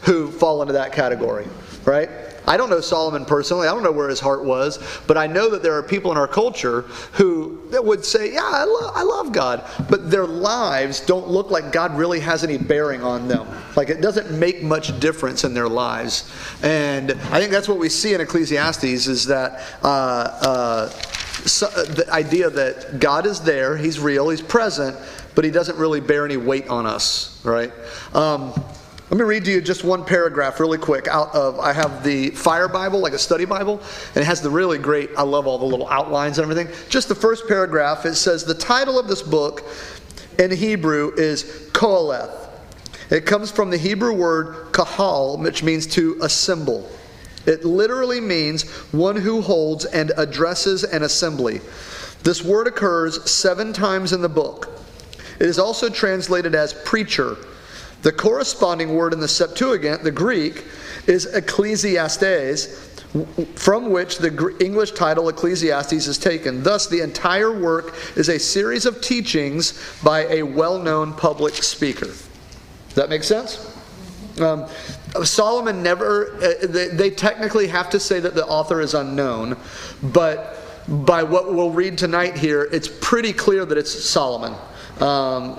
who fall into that category, right? I don't know Solomon personally. I don't know where his heart was. But I know that there are people in our culture who would say, yeah, I love God. But their lives don't look like God really has any bearing on them. Like it doesn't make much difference in their lives. And I think that's what we see in Ecclesiastes is that the idea that God is there, He's real, He's present, but He doesn't really bear any weight on us, right? Let me read to you just one paragraph really quick out of, I have the Fire Bible, like a study Bible, and it has the really great, I love all the little outlines and everything. Just the first paragraph, it says, the title of this book in Hebrew is Koheleth. It comes from the Hebrew word kahal, which means to assemble. It literally means one who holds and addresses an assembly. This word occurs 7 times in the book. It is also translated as preacher. The corresponding word in the Septuagint, the Greek, is Ecclesiastes, from which the English title Ecclesiastes is taken. Thus, the entire work is a series of teachings by a well-known public speaker. Does that make sense? Solomon never, they technically have to say that the author is unknown, but by what we'll read tonight here, it's pretty clear that it's Solomon,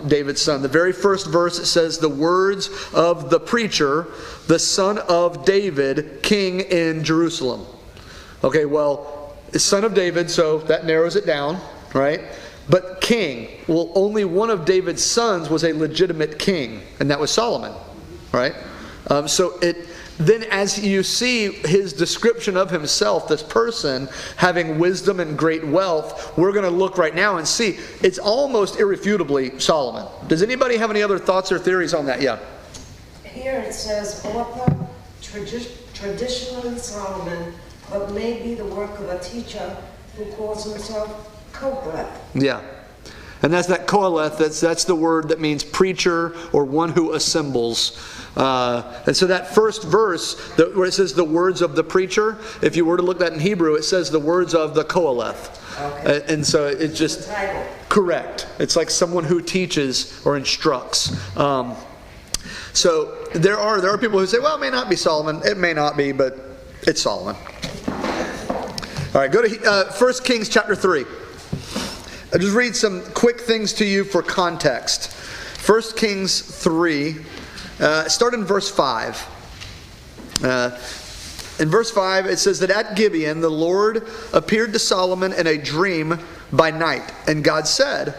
David's son. The very first verse, it says, the words of the preacher, the son of David, king in Jerusalem. Okay, well, son of David, so that narrows it down, right? But king, well, only one of David's sons was a legitimate king, and that was Solomon, right? Then as you see his description of himself, this person having wisdom and great wealth, we're going to look right now and see it's almost irrefutably Solomon. Does anybody have any other thoughts or theories on that? Yeah. Here it says author, traditionally Solomon, but may be the work of a teacher who calls himself Koheleth. Yeah. And that's that Koheleth, that's the word that means preacher or one who assembles. And so that first verse, where it says the words of the preacher, if you were to look at that in Hebrew, it says the words of the Koheleth. Okay. And so it's just correct. It's like someone who teaches or instructs. So there are people who say, well, it may not be Solomon. It may not be, but it's Solomon. All right, go to 1 Kings chapter 3. I'll just read some quick things to you for context. 1 Kings 3, start in verse 5. In verse 5 it says that at Gibeon the Lord appeared to Solomon in a dream by night. And God said,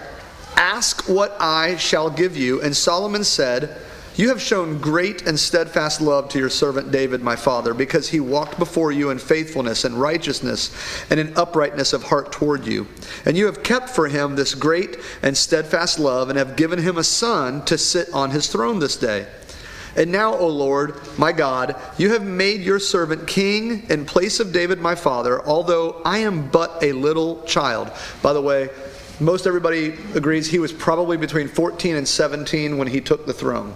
ask what I shall give you. And Solomon said, you have shown great and steadfast love to your servant David my father, because he walked before you in faithfulness and righteousness and in uprightness of heart toward you. And you have kept for him this great and steadfast love, and have given him a son to sit on his throne this day. And now, O Lord, my God, you have made your servant king in place of David my father, although I am but a little child. By the way, most everybody agrees he was probably between 14 and 17 when he took the throne.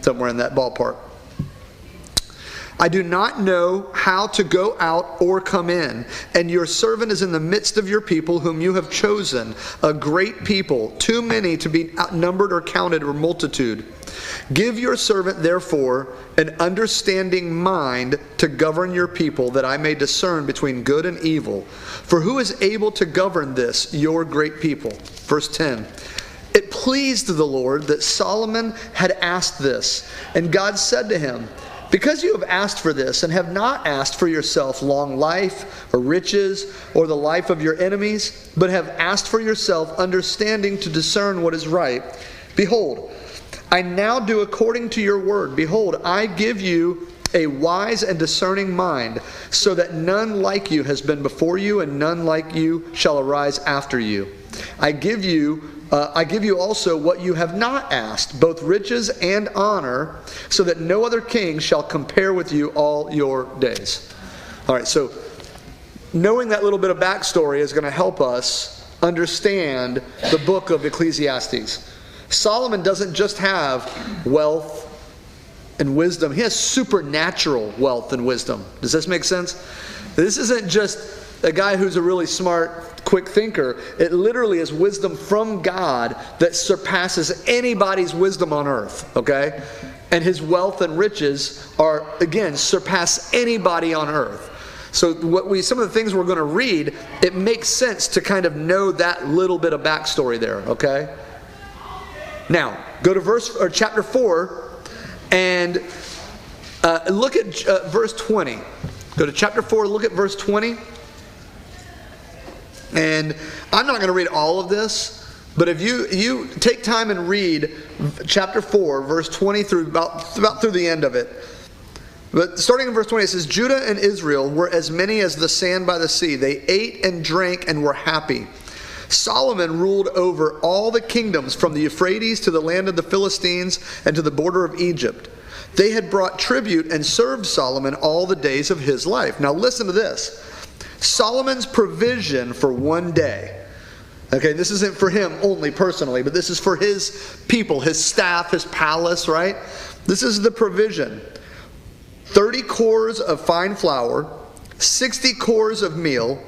Somewhere in that ballpark. I do not know how to go out or come in, and your servant is in the midst of your people whom you have chosen, a great people, too many to be outnumbered or counted or multitude. Give your servant, therefore, an understanding mind to govern your people, that I may discern between good and evil. For who is able to govern this, your great people? Verse 10. It pleased the Lord that Solomon had asked this, and God said to him, because you have asked for this, and have not asked for yourself long life, or riches, or the life of your enemies, but have asked for yourself understanding to discern what is right, behold, I now do according to your word. Behold, I give you a wise and discerning mind, so that none like you has been before you, and none like you shall arise after you. I give you also what you have not asked, both riches and honor, so that no other king shall compare with you all your days. All right, so knowing that little bit of backstory is going to help us understand the book of Ecclesiastes. Solomon doesn't just have wealth and wisdom. He has supernatural wealth and wisdom. Does this make sense? This isn't just a guy who's a really smart, quick thinker. It literally is wisdom from God that surpasses anybody's wisdom on earth, okay? And his wealth and riches are, again, surpass anybody on earth. So some of the things we're going to read, it makes sense to kind of know that little bit of backstory there, okay? Now, go to chapter 4 and look at verse 20. Go to chapter 4, look at verse 20. And I'm not going to read all of this, but if you take time and read chapter 4, verse 20 through about through the end of it. But starting in verse 20, it says, Judah and Israel were as many as the sand by the sea. They ate and drank and were happy. Solomon ruled over all the kingdoms from the Euphrates to the land of the Philistines and to the border of Egypt. They had brought tribute and served Solomon all the days of his life. Now listen to this. Solomon's provision for one day. Okay, this isn't for him only personally, but this is for his people, his staff, his palace, right? This is the provision. 30 cores of fine flour, 60 cores of meal,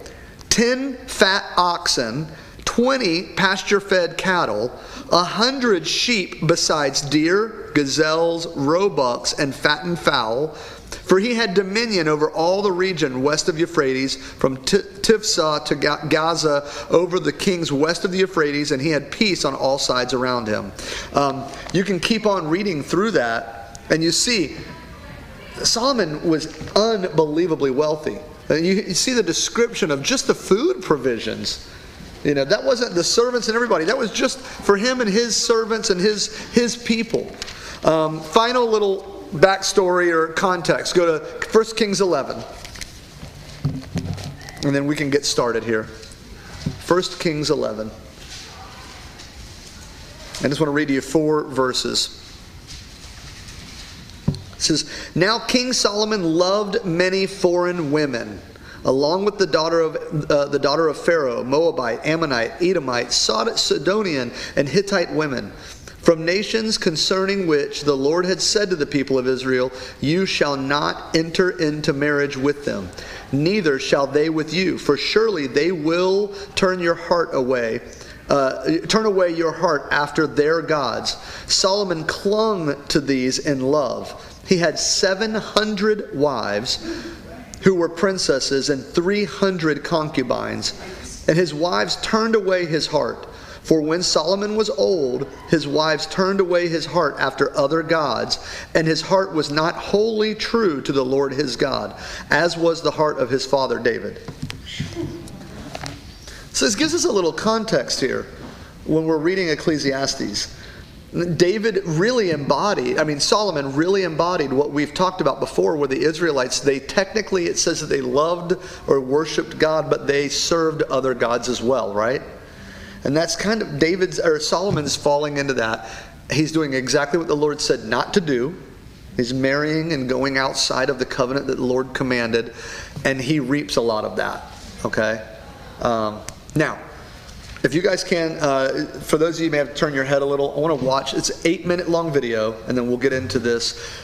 10 fat oxen, 20 pasture-fed cattle, 100 sheep besides deer, gazelles, roebucks, and fattened fowl. For he had dominion over all the region west of Euphrates, from Tifsah to Gaza, over the kings west of the Euphrates, and he had peace on all sides around him. You can keep on reading through that, and you see Solomon was unbelievably wealthy. You see the description of just the food provisions. That wasn't the servants and everybody. That was just for him and his servants and his people. Final little backstory or context. Go to 1 Kings 11. And then we can get started here. 1 Kings 11. I just want to read to you 4 verses. It says, Now King Solomon loved many foreign women, along with the daughter of Pharaoh, Moabite, Ammonite, Edomite, Sidonian, and Hittite women, from nations concerning which the Lord had said to the people of Israel, You shall not enter into marriage with them, neither shall they with you, for surely they will turn your heart away. Turn away your heart after their gods. Solomon clung to these in love. He had 700 wives who were princesses and 300 concubines. And his wives turned away his heart. For when Solomon was old, his wives turned away his heart after other gods, and his heart was not wholly true to the Lord his God, as was the heart of his father David. So this gives us a little context here when we're reading Ecclesiastes. Solomon really embodied what we've talked about before, where the Israelites, it says that they loved or worshipped God, but they served other gods as well, right? And that's kind of Solomon's falling into that. He's doing exactly what the Lord said not to do. He's marrying and going outside of the covenant that the Lord commanded, and he reaps a lot of that, okay? Now, if you guys can, for those of you who may have to turn your head a little, I want to watch. It's an 8-minute long video, and then we'll get into this.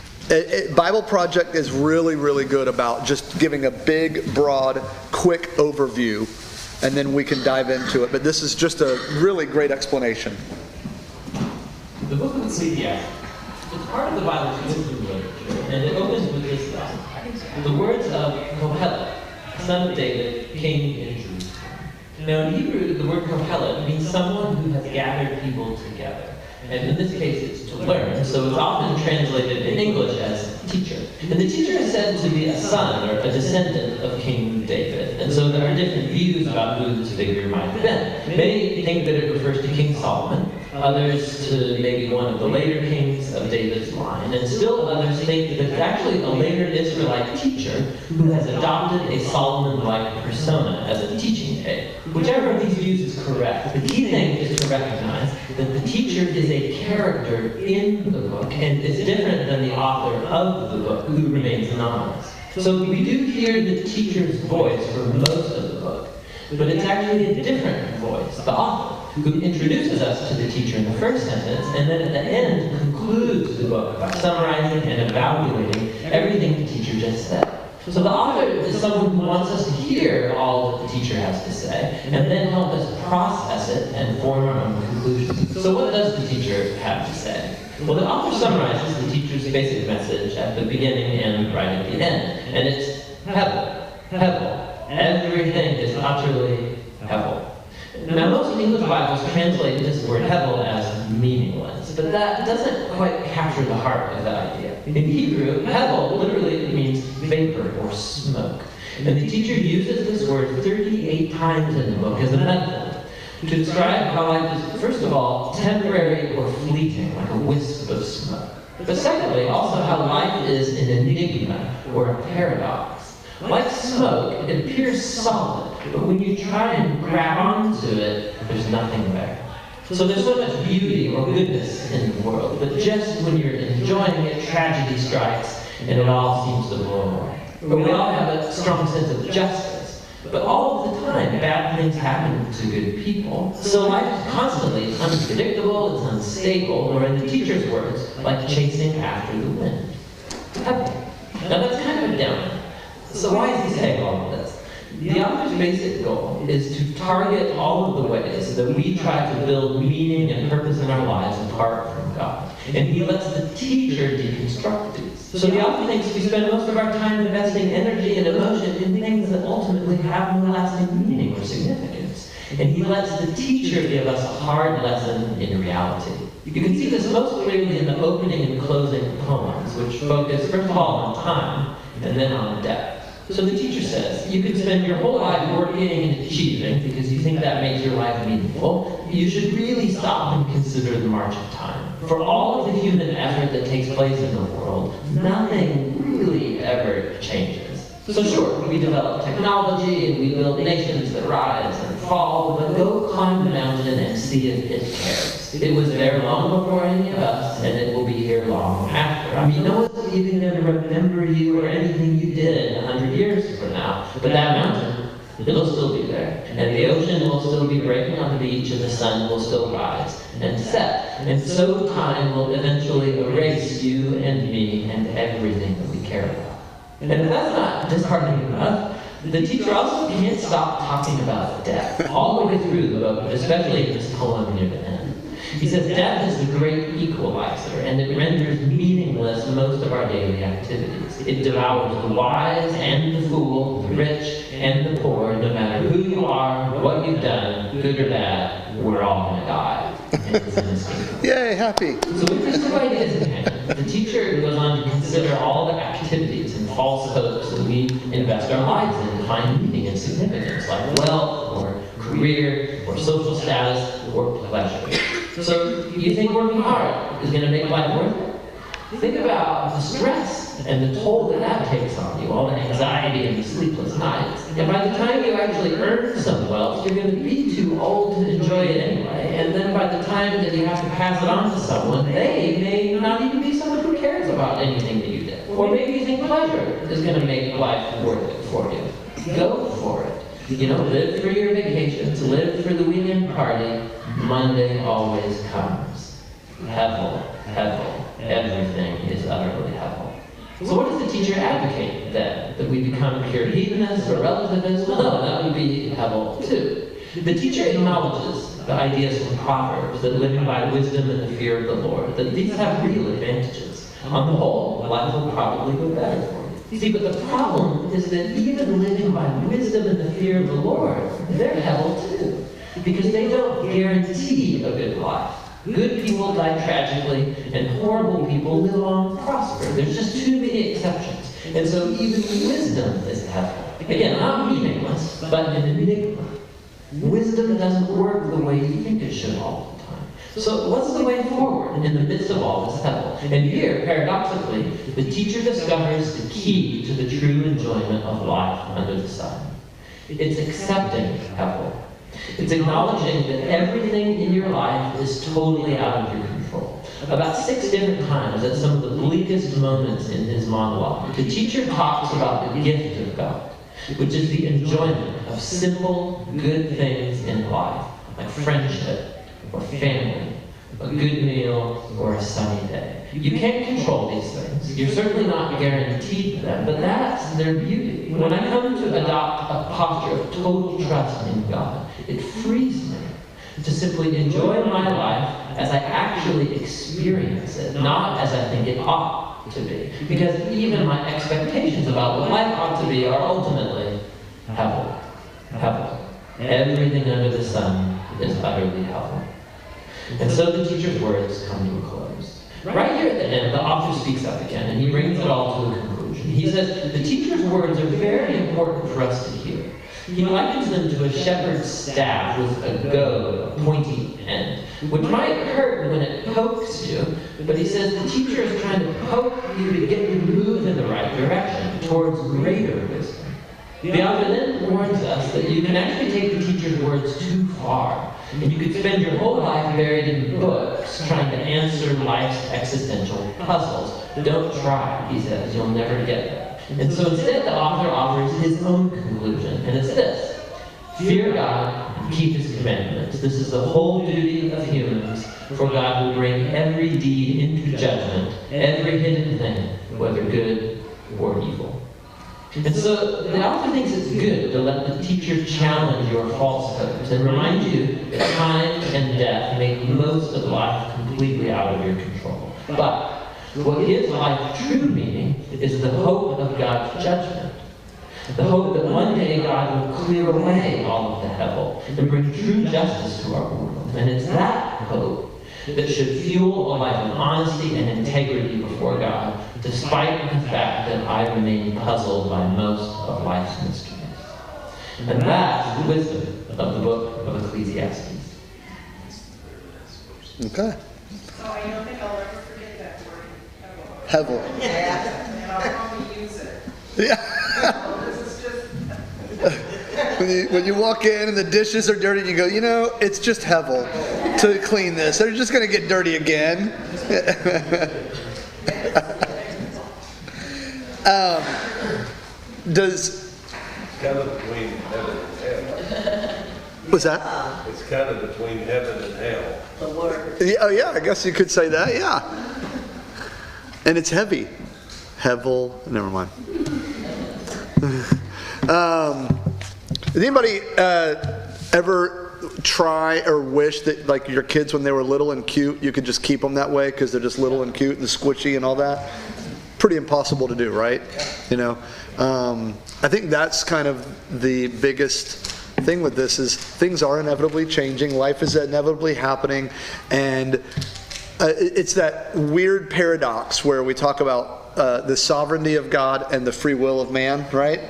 Bible Project is really, really good about just giving a big, broad, quick overview, and then we can dive into it. But this is just a really great explanation. The book of Ecclesiastes is part of the Bible's wisdom literature, and it opens with this thought. The words of Kohelet, son of David, king in Jerusalem. Now in Hebrew, the word Kohelet means someone who has gathered people together. And in this case, it's to learn, so it's often translated in English as teacher. And the teacher is said to be a son or a descendant of King David. And so there are different views about who this figure might have been. Many think that it refers to King Solomon, others to maybe one of the later kings of David's line, and still others think that it's actually a later Israelite teacher who has adopted a Solomon-like persona as a teaching aid. Whichever of these views is correct, the key thing is to recognize that the teacher is a character in the book and is different than the author of the book, who remains anonymous. So we do hear the teacher's voice for most of the book, but it's actually a different voice, the author, who introduces us to the teacher in the first sentence, and then at the end concludes the book by summarizing and evaluating everything the teacher just said. So the author is someone who wants us to hear all that the teacher has to say, and then help us process it and form our own conclusions. So what does the teacher have to say? Well, the author summarizes the teacher's basic message at the beginning and right at the end. And it's Hevel. Hevel. Everything is utterly Hevel. Now, most English Bibles translate this word Hevel as meaningless, but that doesn't quite capture the heart of the idea. In Hebrew, Hevel literally means vapor or smoke. And the teacher uses this word 38 times in the book as a metaphor to describe how life is, first of all, temporary or fleeting, like a wisp of smoke. But secondly, also how life is an enigma or a paradox. Like smoke, it appears solid, but when you try and grab onto it, there's nothing there. So there's so much beauty or goodness in the world, but just when you're enjoying it, tragedy strikes, and it all seems to blow away. But we all have a strong sense of justice, but all of the time, bad things happen to good people. So life is constantly unpredictable, it's unstable, or in the teacher's words, like chasing after the wind. Now that's kind of a downer. So why is he saying all of this? The author's basic goal is to target all of the ways that we try to build meaning and purpose in our lives apart from God. And he lets the teacher deconstruct these. So the author thinks we spend most of our time investing energy and emotion in things that ultimately have no lasting meaning or significance. And he lets the teacher give us a hard lesson in reality. You can see this most clearly in the opening and closing poems, which focus first of all on time and then on death. So the teacher says, you can spend your whole life working and achieving because you think that makes your life meaningful. You should really stop and consider the march of time. For all of the human effort that takes place in the world, nothing really ever changes. So sure, we develop technology and we build nations that rise and fall, but go climb the mountain and see if it cares. It was there long before any of us, and it will be here long after. I mean, no one's even going to remember you or anything you did 100 years from now, but that mountain, it'll still be there. And the ocean will still be breaking on the beach, and the sun will still rise and set. And so time will eventually erase you and me and everything that we care about. And if that's not disheartening enough, the teacher also can't stop talking about death all the way through the book, but especially in this poem near the end. He says death is the great equalizer, and it renders meaningless most of our daily activities. It devours the wise and the fool, the rich and the poor, no matter who you are, what you've done, good or bad, we're all going to die. And it's inescapable. Yay, happy. So with these two ideas in hand, the teacher goes on to consider all the activities and false hopes that we invest our lives in to find meaning and significance, like wealth, or career, or social status, or pleasure. So you think working hard is going to make life worth it? Think about the stress and the toll that that takes on you, all the anxiety and the sleepless nights. And by the time you actually earn some wealth, you're going to be too old to enjoy it anyway. And then by the time that you have to pass it on to someone, they may not even be someone who cares about anything that you did. Or maybe you think pleasure is going to make life worth it for you. Go for it. You know, live for your vacations, live for the weekend party. Monday always comes. Hevel, Hevel, everything is utterly Hevel. So what does the teacher advocate then? That we become pure hedonists or relativists? Well, no, that would be Hevel too. The teacher acknowledges the ideas from Proverbs that living by wisdom and the fear of the Lord, that these have real advantages. On the whole, life will probably go better for you. See, but the problem is that even living by wisdom and the fear of the Lord, they're Hevel too. Because they don't guarantee a good life. Good people die tragically, and horrible people live on and prosper. There's just too many exceptions. And so even wisdom is Hevel. Again, not meaningless, but an enigma. Wisdom doesn't work the way you think it should all the time. So what's the way forward in the midst of all this Hevel? And here, paradoxically, the teacher discovers the key to the true enjoyment of life under the sun. It's accepting Hevel. It's acknowledging that everything in your life is totally out of your control. About 6 different times, at some of the bleakest moments in his monologue, the teacher talks about the gift of God, which is the enjoyment of simple, good things in life, like friendship, or family, a good meal, or a sunny day. You can't control these things. You're certainly not guaranteed them, but that's their beauty. When I come to adopt a posture of total trust in God, it frees me to simply enjoy my life as I actually experience it, not as I think it ought to be. Because even my expectations about what life ought to be are ultimately hell. Hell. Everything under the sun is utterly hell. And so the teacher's words come to a close. Right here at the end, the author speaks up again, and he brings it all to a conclusion. He says, the teacher's words are very important for us to hear. He likens them to a shepherd's staff with a goad, a pointy end, which might hurt when it pokes you, but he says the teacher is trying to poke you to get you to move in the right direction, towards greater wisdom. The author then warns us that you can actually take the teacher's words too far, and you could spend your whole life buried in books trying to answer life's existential puzzles. Don't try, he says, you'll never get there. And so instead the author offers his own conclusion, and it's this: fear God and keep his commandments. This is the whole duty of humans, for God will bring every deed into judgment, every hidden thing, whether good or evil. And so the author thinks it's good to let the teacher challenge your falsehoods and remind you that time and death make most of life completely out of your control. But what gives life true meaning is the hope of God's judgment. The hope that one day God will clear away all of the hell and bring true justice to our world. And it's that hope that should fuel a life of honesty and integrity before God, despite the fact that I remain puzzled by most of life's mysteries. And that's the wisdom of the book of Ecclesiastes. Okay. So I don't think I'll ever forget that word. Hevel. And I'll probably use it. Yeah. This is just... When you walk in and the dishes are dirty, and you go, you know, it's just Hevel to clean this. They're just going to get dirty again. Does... Kind of between heaven and hell. What's that? It's kind of between heaven and hell. The word. Yeah, oh yeah, I guess you could say that, yeah. And it's heavy. Hevel, never mind. Did anybody ever try or wish that, like, your kids when they were little and cute, you could just keep them that way because they're just little and cute and squishy and all that? Pretty impossible to do, right? You know, I think that's kind of the biggest thing with this is things are inevitably changing. Life is inevitably happening, and it's that weird paradox where we talk about the sovereignty of God and the free will of man, right?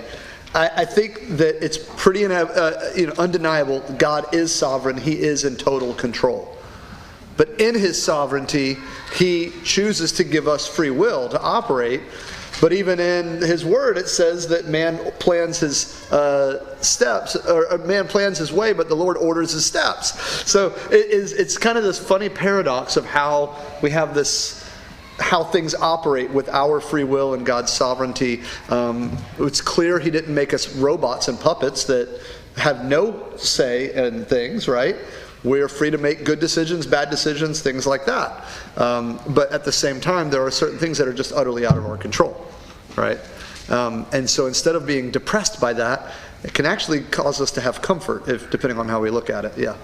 I think that it's pretty undeniable. God is sovereign. He is in total control. But in his sovereignty, he chooses to give us free will to operate. But even in his word, it says that man plans his steps, or man plans his way, but the Lord orders his steps. So it's kind of this funny paradox of how we have this, how things operate with our free will and God's sovereignty. It's clear he didn't make us robots and puppets that have no say in things, right? We're free to make good decisions, bad decisions, things like that. But at the same time, there are certain things that are just utterly out of our control, right? And so instead of being depressed by that, it can actually cause us to have comfort, depending on how we look at it. Yeah.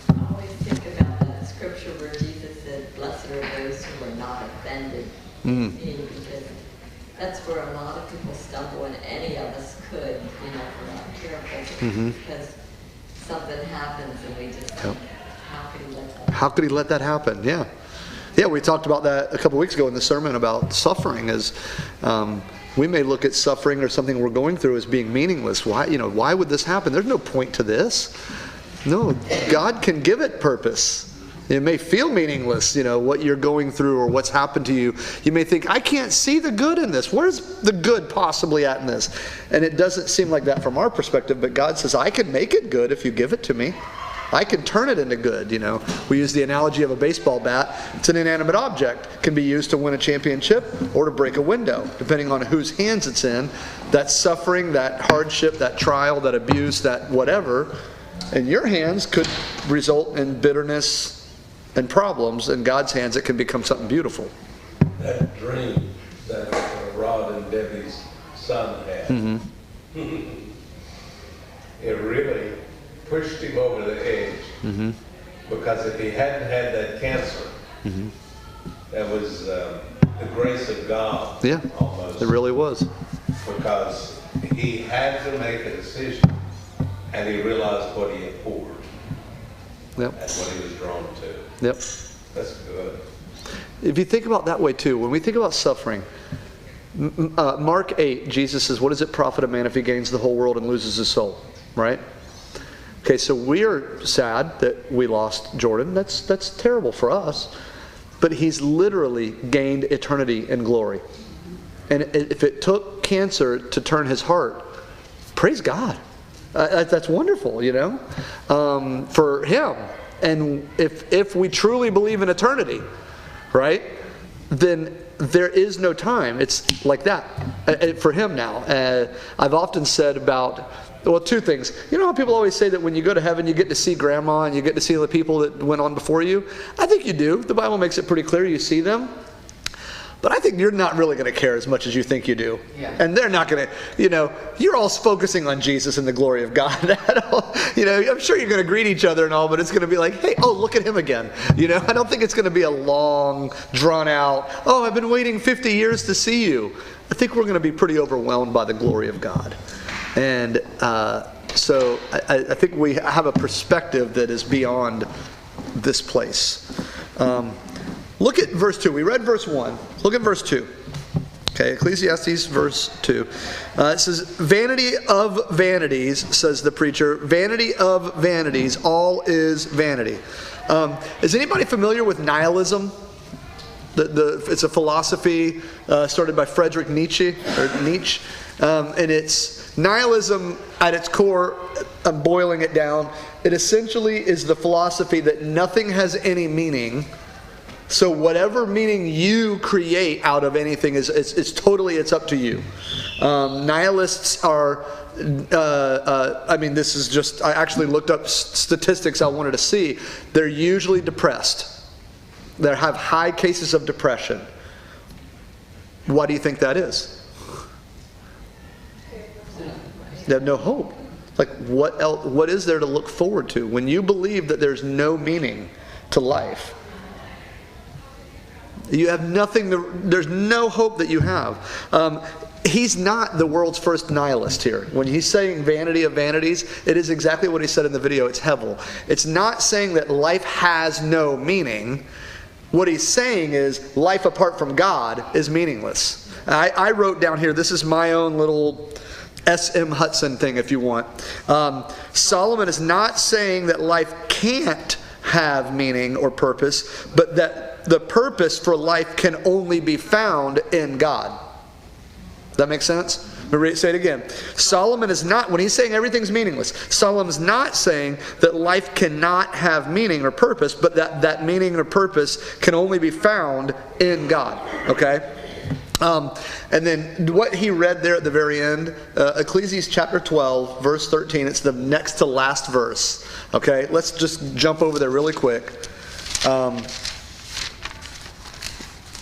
I always think about that scripture where Jesus said, "Blessed are those who are not offended," because that's where a lot of people stumble, and any of us could, if we're not careful, because something happens and we just think, how could he let that happen? How could he let that happen? Yeah. Yeah, we talked about that a couple weeks ago in the sermon about suffering. As we may look at suffering or something we're going through as being meaningless. Why would this happen? There's no point to this. No, God can give it purpose. It may feel meaningless, what you're going through or what's happened to you. You may think, I can't see the good in this. Where's the good possibly at in this? And it doesn't seem like that from our perspective, but God says, I can make it good if you give it to me. I can turn it into good, We use the analogy of a baseball bat. It's an inanimate object. It can be used to win a championship or to break a window, depending on whose hands it's in. That suffering, that hardship, that trial, that abuse, that whatever, in your hands could result in bitterness and problems. In God's hands, it can become something beautiful. That dream that Rod and Debbie's son had, it really pushed him over the edge. Because if he hadn't had that cancer, that was the grace of God. Yeah, almost. it really was. Because he had to make a decision, and he realized what he had poured. Yep. That's what he was drawn to. Yep. That's good. If you think about that way too, when we think about suffering, Mark 8, Jesus says, what does it profit a man if he gains the whole world and loses his soul? Right? Okay, so we are sad that we lost Jordan. That's terrible for us. But he's literally gained eternity in glory. And if it took cancer to turn his heart, praise God. That's wonderful, you know, for him. And if we truly believe in eternity, right, then there is no time. It's like that for him now. I've often said about, well, two things. You know how people always say that when you go to heaven, you get to see grandma and you get to see the people that went on before you? I think you do. The Bible makes it pretty clear you see them. But I think you're not really going to care as much as you think you do. Yeah. And they're not going to, you know, you're all focusing on Jesus and the glory of God. You know, I'm sure you're going to greet each other and all, but it's going to be like, hey, oh, look at him again. You know, I don't think it's going to be a long, drawn out, oh, I've been waiting 50 years to see you. I think we're going to be pretty overwhelmed by the glory of God. And so I think we have a perspective that is beyond this place. Look at verse 2. We read verse 1. Look at verse 2. Okay, Ecclesiastes verse 2. It says, vanity of vanities, says the preacher. Vanity of vanities, all is vanity. Is anybody familiar with nihilism? It's a philosophy started by Friedrich Nietzsche, and it's nihilism at its core. I'm boiling it down. It essentially is the philosophy that nothing has any meaning. So whatever meaning you create out of anything is totally, it's up to you. Nihilists are, I mean, this is just, I actually looked up statistics I wanted to see. They're usually depressed. They have high cases of depression. Why do you think that is? They have no hope. Like, what else? What is there to look forward to when you believe that there's no meaning to life? You have nothing. There's no hope that you have. He's not the world's first nihilist here. When he's saying vanity of vanities, it is exactly what he said in the video. It's Hevel. It's not saying that life has no meaning. What he's saying is life apart from God is meaningless. I wrote down here, this is my own little S.M. Hudson thing if you want. Solomon is not saying that life can't have meaning or purpose, but that the purpose for life can only be found in God. That makes sense? Let me say it again. Solomon is not, when he's saying everything's meaningless, Solomon's not saying that life cannot have meaning or purpose, but that meaning or purpose can only be found in God. Okay? And then what he read there at the very end, Ecclesiastes chapter 12, verse 13, it's the next to last verse. Okay? Let's just jump over there really quick.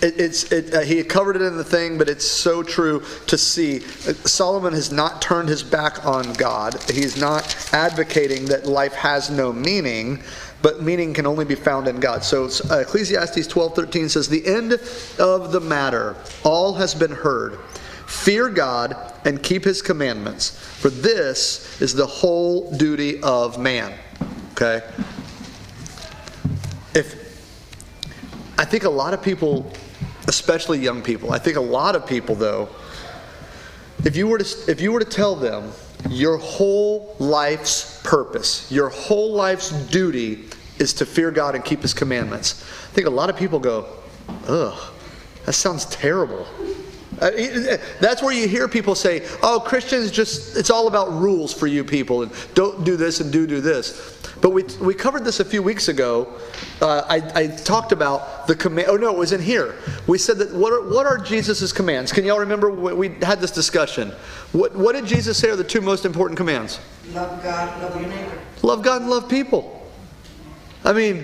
He covered it in the thing, but it's so true to see. Solomon has not turned his back on God. He's not advocating that life has no meaning, but meaning can only be found in God. So Ecclesiastes 12:13 says, the end of the matter, all has been heard. Fear God and keep his commandments, for this is the whole duty of man. Okay? I think a lot of people, especially young people, I think a lot of people though, if you were to tell them your whole life's purpose, your whole life's duty is to fear God and keep his commandments, I think a lot of people go, ugh, that sounds terrible. That's where you hear people say, oh, Christians just, it's all about rules for you people, and don't do this and do this. But we covered this a few weeks ago. I talked about the command. Oh no, it was in here. We said that what are Jesus' commands? Can y'all remember? We had this discussion. What did Jesus say are the two most important commands? Love God, love your neighbor. Love God and love people. I mean,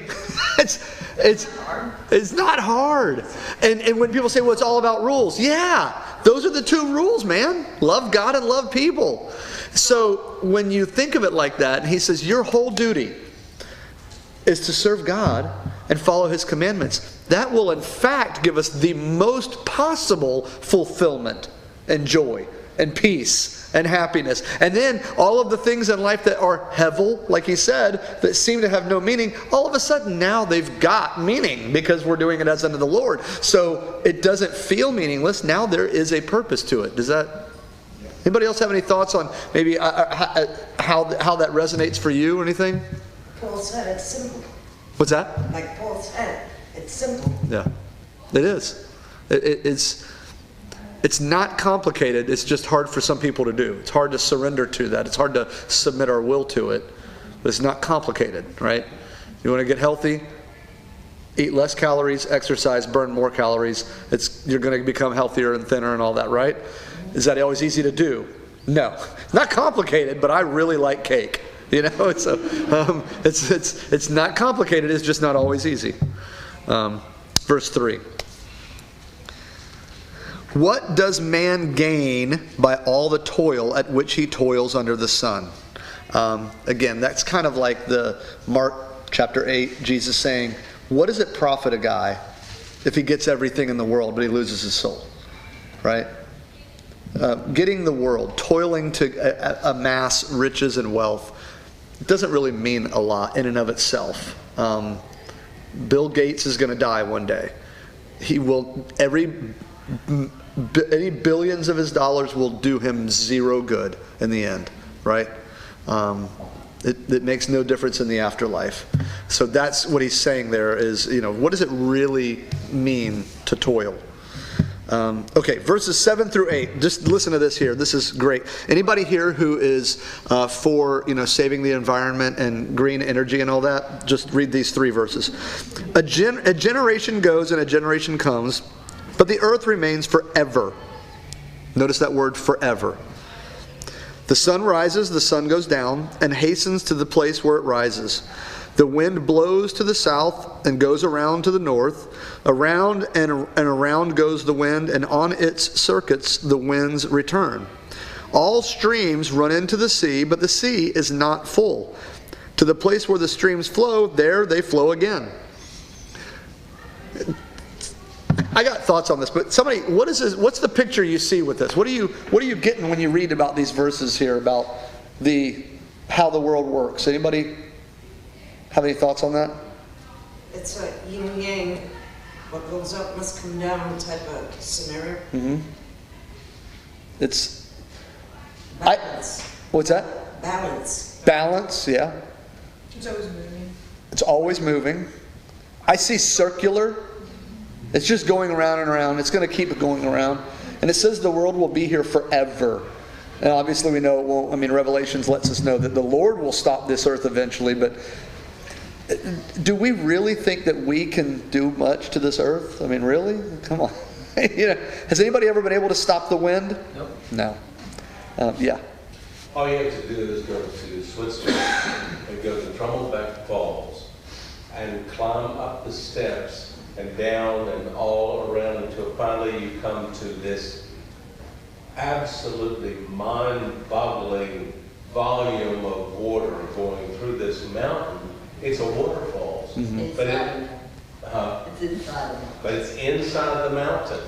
it's not hard. And when people say, well, it's all about rules. Yeah, those are the two rules, man. Love God and love people. So when you think of it like that, he says your whole duty is to serve God and follow His commandments. That will in fact give us the most possible fulfillment and joy and peace and happiness. And then all of the things in life that are hevel, like he said, that seem to have no meaning, all of a sudden now they've got meaning because we're doing it as unto the Lord. So it doesn't feel meaningless. Now there is a purpose to it. Does that... Anybody else have any thoughts on maybe how that resonates for you or anything? Paul said it's simple. What's that? Like Paul said, it's simple. Yeah, it is. It's not complicated. It's just hard for some people to do. It's hard to surrender to that. It's hard to submit our will to it. But it's not complicated, right? You want to get healthy? Eat less calories, exercise, burn more calories. You're going to become healthier and thinner and all that, right? Is that always easy to do? No. It's not complicated, but I really like cake. You know, it's not complicated. It's just not always easy. Verse 3. What does man gain by all the toil at which he toils under the sun? Again, that's kind of like the Mark chapter 8, Jesus saying, what does it profit a guy if he gets everything in the world but he loses his soul? Right? Getting the world, toiling to amass riches and wealth, it doesn't really mean a lot in and of itself. Bill Gates is going to die one day. Any billions of his dollars will do him zero good in the end, right? It makes no difference in the afterlife. So that's what he's saying there is, what does it really mean to toil? Okay, verses 7 through 8. Just listen to this here. This is great. Anybody here who is for saving the environment and green energy and all that? Just read these 3 verses. A generation goes and a generation comes, but the earth remains forever. Notice that word, forever. The sun rises, the sun goes down, and hastens to the place where it rises. The wind blows to the south and goes around to the north. Around and around goes the wind, and on its circuits the winds return. All streams run into the sea, but the sea is not full. To the place where the streams flow, there they flow again. I got thoughts on this, but somebody, what's the picture you see with this? What are you getting when you read about these verses here about how the world works? Anybody have any thoughts on that? It's a yin yang, what goes up must come down type of scenario. Mm-hmm. It's Balance. what's that? Balance. Balance, yeah. It's always moving. It's always moving. I see circular. It's just going around and around. It's going to keep going around. And it says the world will be here forever. And obviously we know it won't. I mean, Revelations lets us know that the Lord will stop this earth eventually. But do we really think that we can do much to this earth? I mean, really? Come on. Has anybody ever been able to stop the wind? Nope. No. Yeah. All you have to do is go to Switzerland and go to Trummelbeck Falls and climb up the steps and down and all around until finally you come to this absolutely mind-boggling volume of water going through this mountain. It's a waterfall. Mm-hmm. But it's inside the mountain.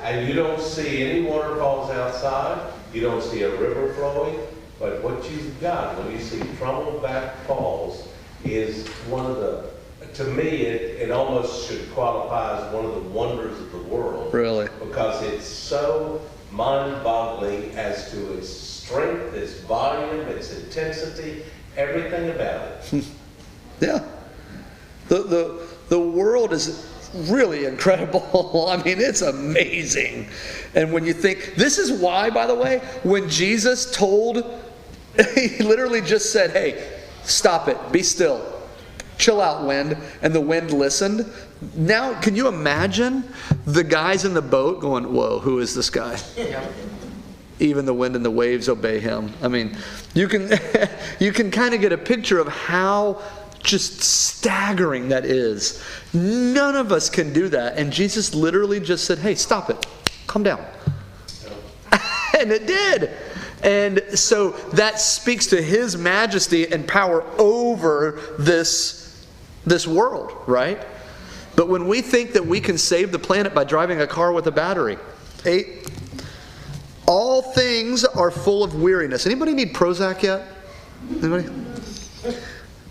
And you don't see any waterfalls outside. You don't see a river flowing. But what you've got when you see Trummelbeck Falls is one of the, to me, it almost should qualify as one of the wonders of the world. Really? Because it's so mind-boggling as to its strength, its volume, its intensity, everything about it. Yeah. The world is really incredible. I mean, it's amazing. And when you think, this is why, by the way, when Jesus he literally just said, hey, stop it, be still. Chill out, wind. And the wind listened. Now, can you imagine the guys in the boat going, whoa, who is this guy? Even the wind and the waves obey him. I mean, you can kind of get a picture of how just staggering that is. None of us can do that. And Jesus literally just said, hey, stop it. Calm down. And it did. And so that speaks to his majesty and power over this this world, right? But when we think that we can save the planet by driving a car with a battery. 8, all things are full of weariness. Anybody need Prozac yet? Anybody?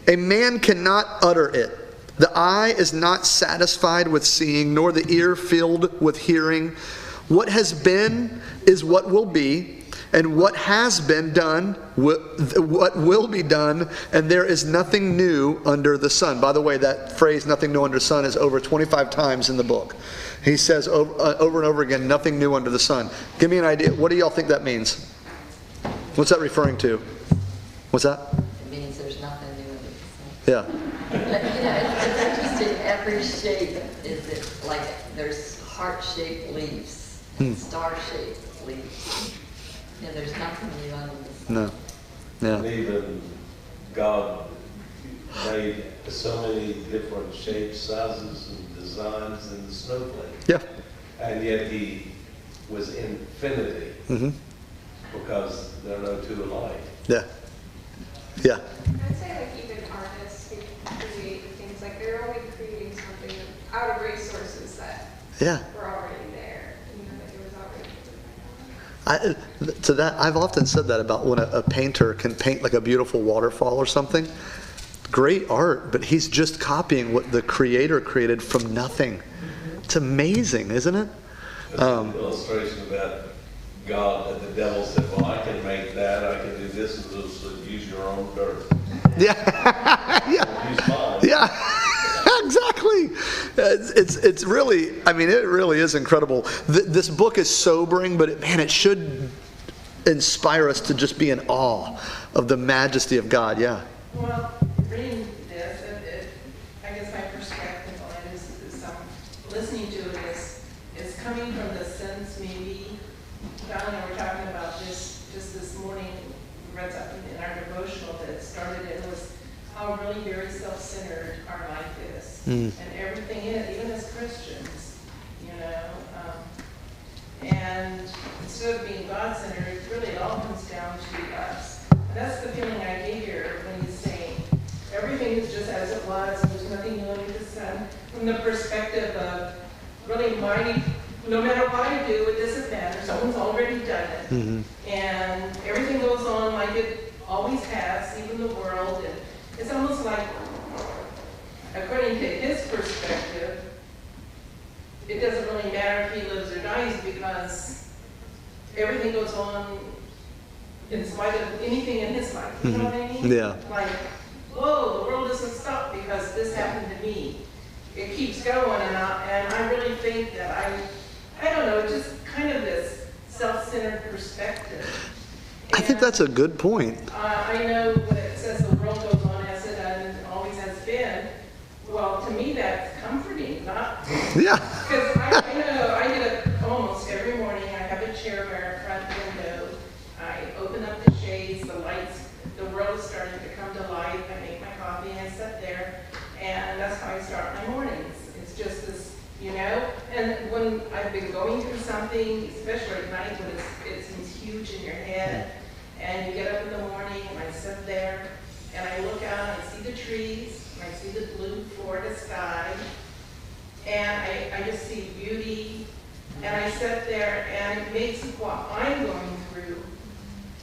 A man cannot utter it. The eye is not satisfied with seeing, nor the ear filled with hearing. What has been is what will be, and what has been done, what will be done, and there is nothing new under the sun. By the way, that phrase, nothing new under the sun, is over 25 times in the book. He says over and over again, nothing new under the sun. Give me an idea. What do y'all think that means? What's that referring to? What's that? It means there's nothing new under the sun. Yeah. It's interesting, every shape is it, like there's heart-shaped leaves, and star-shaped leaves. And there's nothing new under the sun. No. Yeah. And even God made so many different shapes, sizes, and designs in the snowflake. Yeah. And yet he was infinity because there are no two alike. Yeah. Yeah. I'd say like even artists who create things, like they're always creating something out of resources that were already there. You know, like it was already. To that, I've often said that about when a painter can paint like a beautiful waterfall or something. Great art, but he's just copying what the creator created from nothing. It's amazing, isn't it? There's an illustration about God that the devil said, well, I can make that, I can do this, and just use your own dirt. Yeah. Don't use mine. Yeah. Exactly. It's really, I mean, it really is incredible. This book is sobering, but it should inspire us to just be in awe of the majesty of God. Yeah. Well, reading this, I guess my perspective on it is listening to it is coming from the sense maybe, Don and I were talking about this just this morning, we read something in our devotional that started, it was how really very self-centered our life is. And everything in it, even as Christians, you know. And instead of being God-centered, it really all comes down to us. And that's the feeling I get here when he's saying everything is just as it was, and there's nothing new under the sun. From the perspective of really no matter what I do, it doesn't matter. Someone's already done it. And everything goes on like it always has, even the world. And it's almost like, according to his perspective, it doesn't really matter if he lives or dies because everything goes on in spite of anything in his life. You know what I mean? Yeah. Like, whoa, the world doesn't stop because this happened to me. It keeps going, and I really think that I don't know, just kind of this self-centered perspective. I think that's a good point. I know when it says the world goes on as it always has been. Well, to me that's comforting, not Yeah. because I know I get up almost every morning. I have a chair by our front window. I open up the shades, the lights. The world is starting to come to life. I make my coffee and I sit there, and that's how I start my mornings. It's just this, you know. And when I've been going through something, especially at night when it seems huge in your head, and you get up in the morning, and I sit there, and I look out, and I see the trees, and I see the blue Florida sky, and I just see beauty, and I sit there, and it makes what I'm going through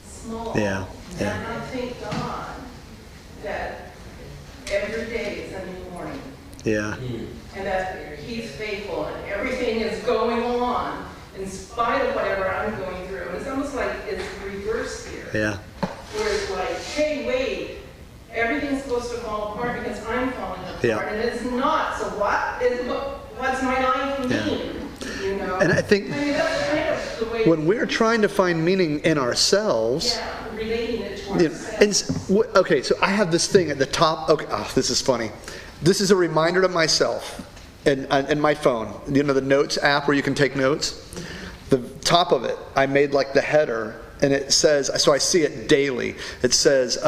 small. Yeah, yeah. And I thank God that every day is a new morning, Yeah. and that He's faithful, and everything is going on in spite of whatever I'm going through. And it's almost like it's reversed here. Yeah. Where it's like, hey, wait, everything's supposed to fall apart because I'm falling apart, Yeah. and it's not. So what's my life mean? You know? And I think mean, that's kind of the way. when we're trying to find meaning in ourselves, Yeah, relating it to you know, ourselves. okay, so I have this thing at the top. Okay, this is funny. This is a reminder to myself in my phone. You know the Notes app where you can take notes? The top of it, I made like the header, and it says, so I see it daily. It says,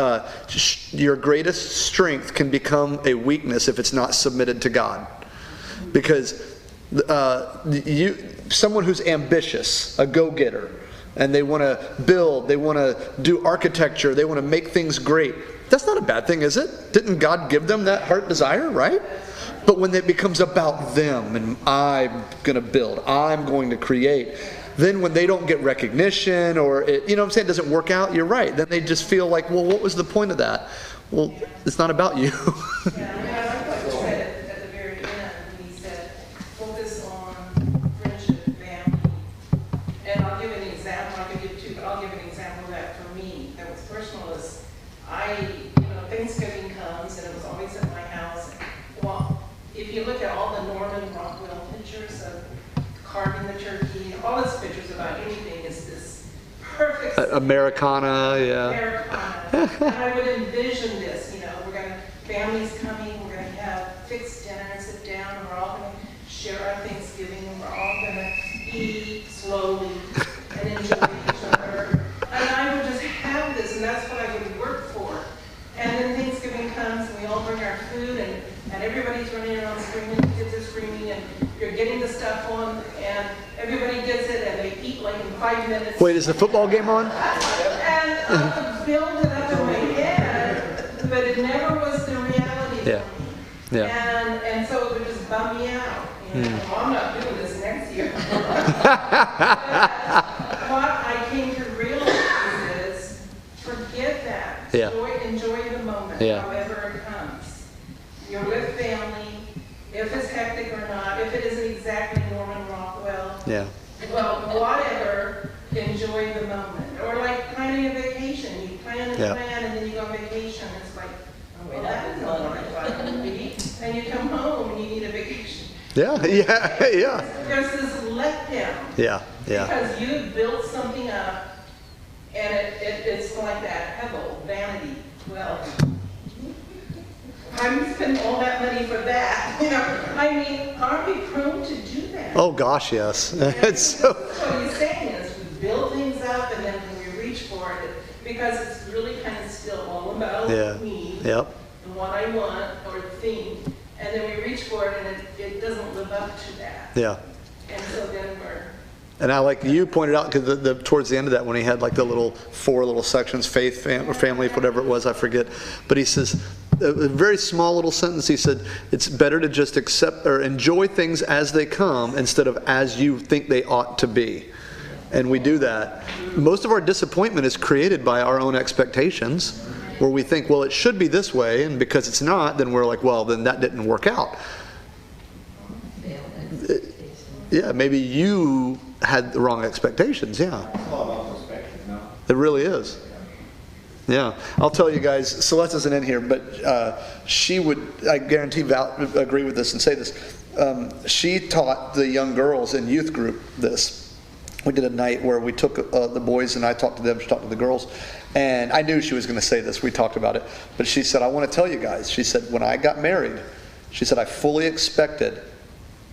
your greatest strength can become a weakness if it's not submitted to God. Because someone who's ambitious, a go-getter, and they want to build, they want to do architecture, they want to make things great, That's not a bad thing, is it? Didn't God give them that heart desire, right? But when it becomes about them and I'm going to build, I'm going to create, then when they don't get recognition or it, you know what I'm saying, it doesn't work out, you're right. Then they just feel like, well, what was the point of that? Well, it's not about you. Yeah, I mean, I like what you said at the very end when he said, focus on friendship, family. And I'll give an example, I could give two, but I'll give an example of that for me, that was personal, is Thanksgiving comes and it was always at my house. Well, if you look at all the Norman Rockwell pictures of carving the turkey, all his pictures about anything is this perfect Americana, yeah. Americana. And I would envision this, families coming, we're going to have fixed dinner and sit down, and we're all going to share our Thanksgiving, and we're all going to eat slowly and enjoy each other. And I would just have this, and that's what I would work for. And then Thanksgiving comes, and we all bring our food, and everybody's running around screaming, kids are screaming, and you're getting the stuff on, and everybody gets it, and they eat like in 5 minutes. Wait, is the football game on? And I would build it up in my head, but it never was the reality. Yeah. Yeah. And so it would just bum me out. Well, I'm not doing this next year. But what I came to realize is, forget that. Yeah. Enjoy the moment, however it comes. You're with family, if it's hectic or not, if it isn't exactly Norman Rockwell. Yeah. Well, whatever, enjoy the moment. Or like planning a vacation. You plan and plan, and then you go on vacation. It's like, well, that is not what I thought it would be. And you come home and you need a vacation. Yeah. There's this letdown. Yeah. Because you built something up, and it's like that hevel, vanity. Well, I'm spending all that money for that. Aren't we prone to do that? Oh gosh, yes. It's so. What he's saying is, we build things up, and then when we reach for it, because it's really kind of still all about me, and what I want, or the thing, and then we reach for it, and it doesn't live up to that. Yeah. And so then we're. And I like you pointed out, because towards the end of that, when he had like the 4 little sections, faith, or family, whatever it was, I forget. But he says, a very small little sentence, he said, it's better to just accept or enjoy things as they come instead of as you think they ought to be. And we do that. Most of our disappointment is created by our own expectations, where we think, well, it should be this way, and because it's not, then we're like, well, then that didn't work out. Yeah, maybe you had the wrong expectations, yeah. It's all about perspective, no? It really is. Yeah. I'll tell you guys, Celeste isn't in here, but she would, I guarantee, agree with this and say this. She taught the young girls in youth group this. We did a night where we took the boys and I talked to them, she talked to the girls. And I knew she was going to say this. We talked about it. But she said, I want to tell you guys. She said, when I got married, she said, I fully expected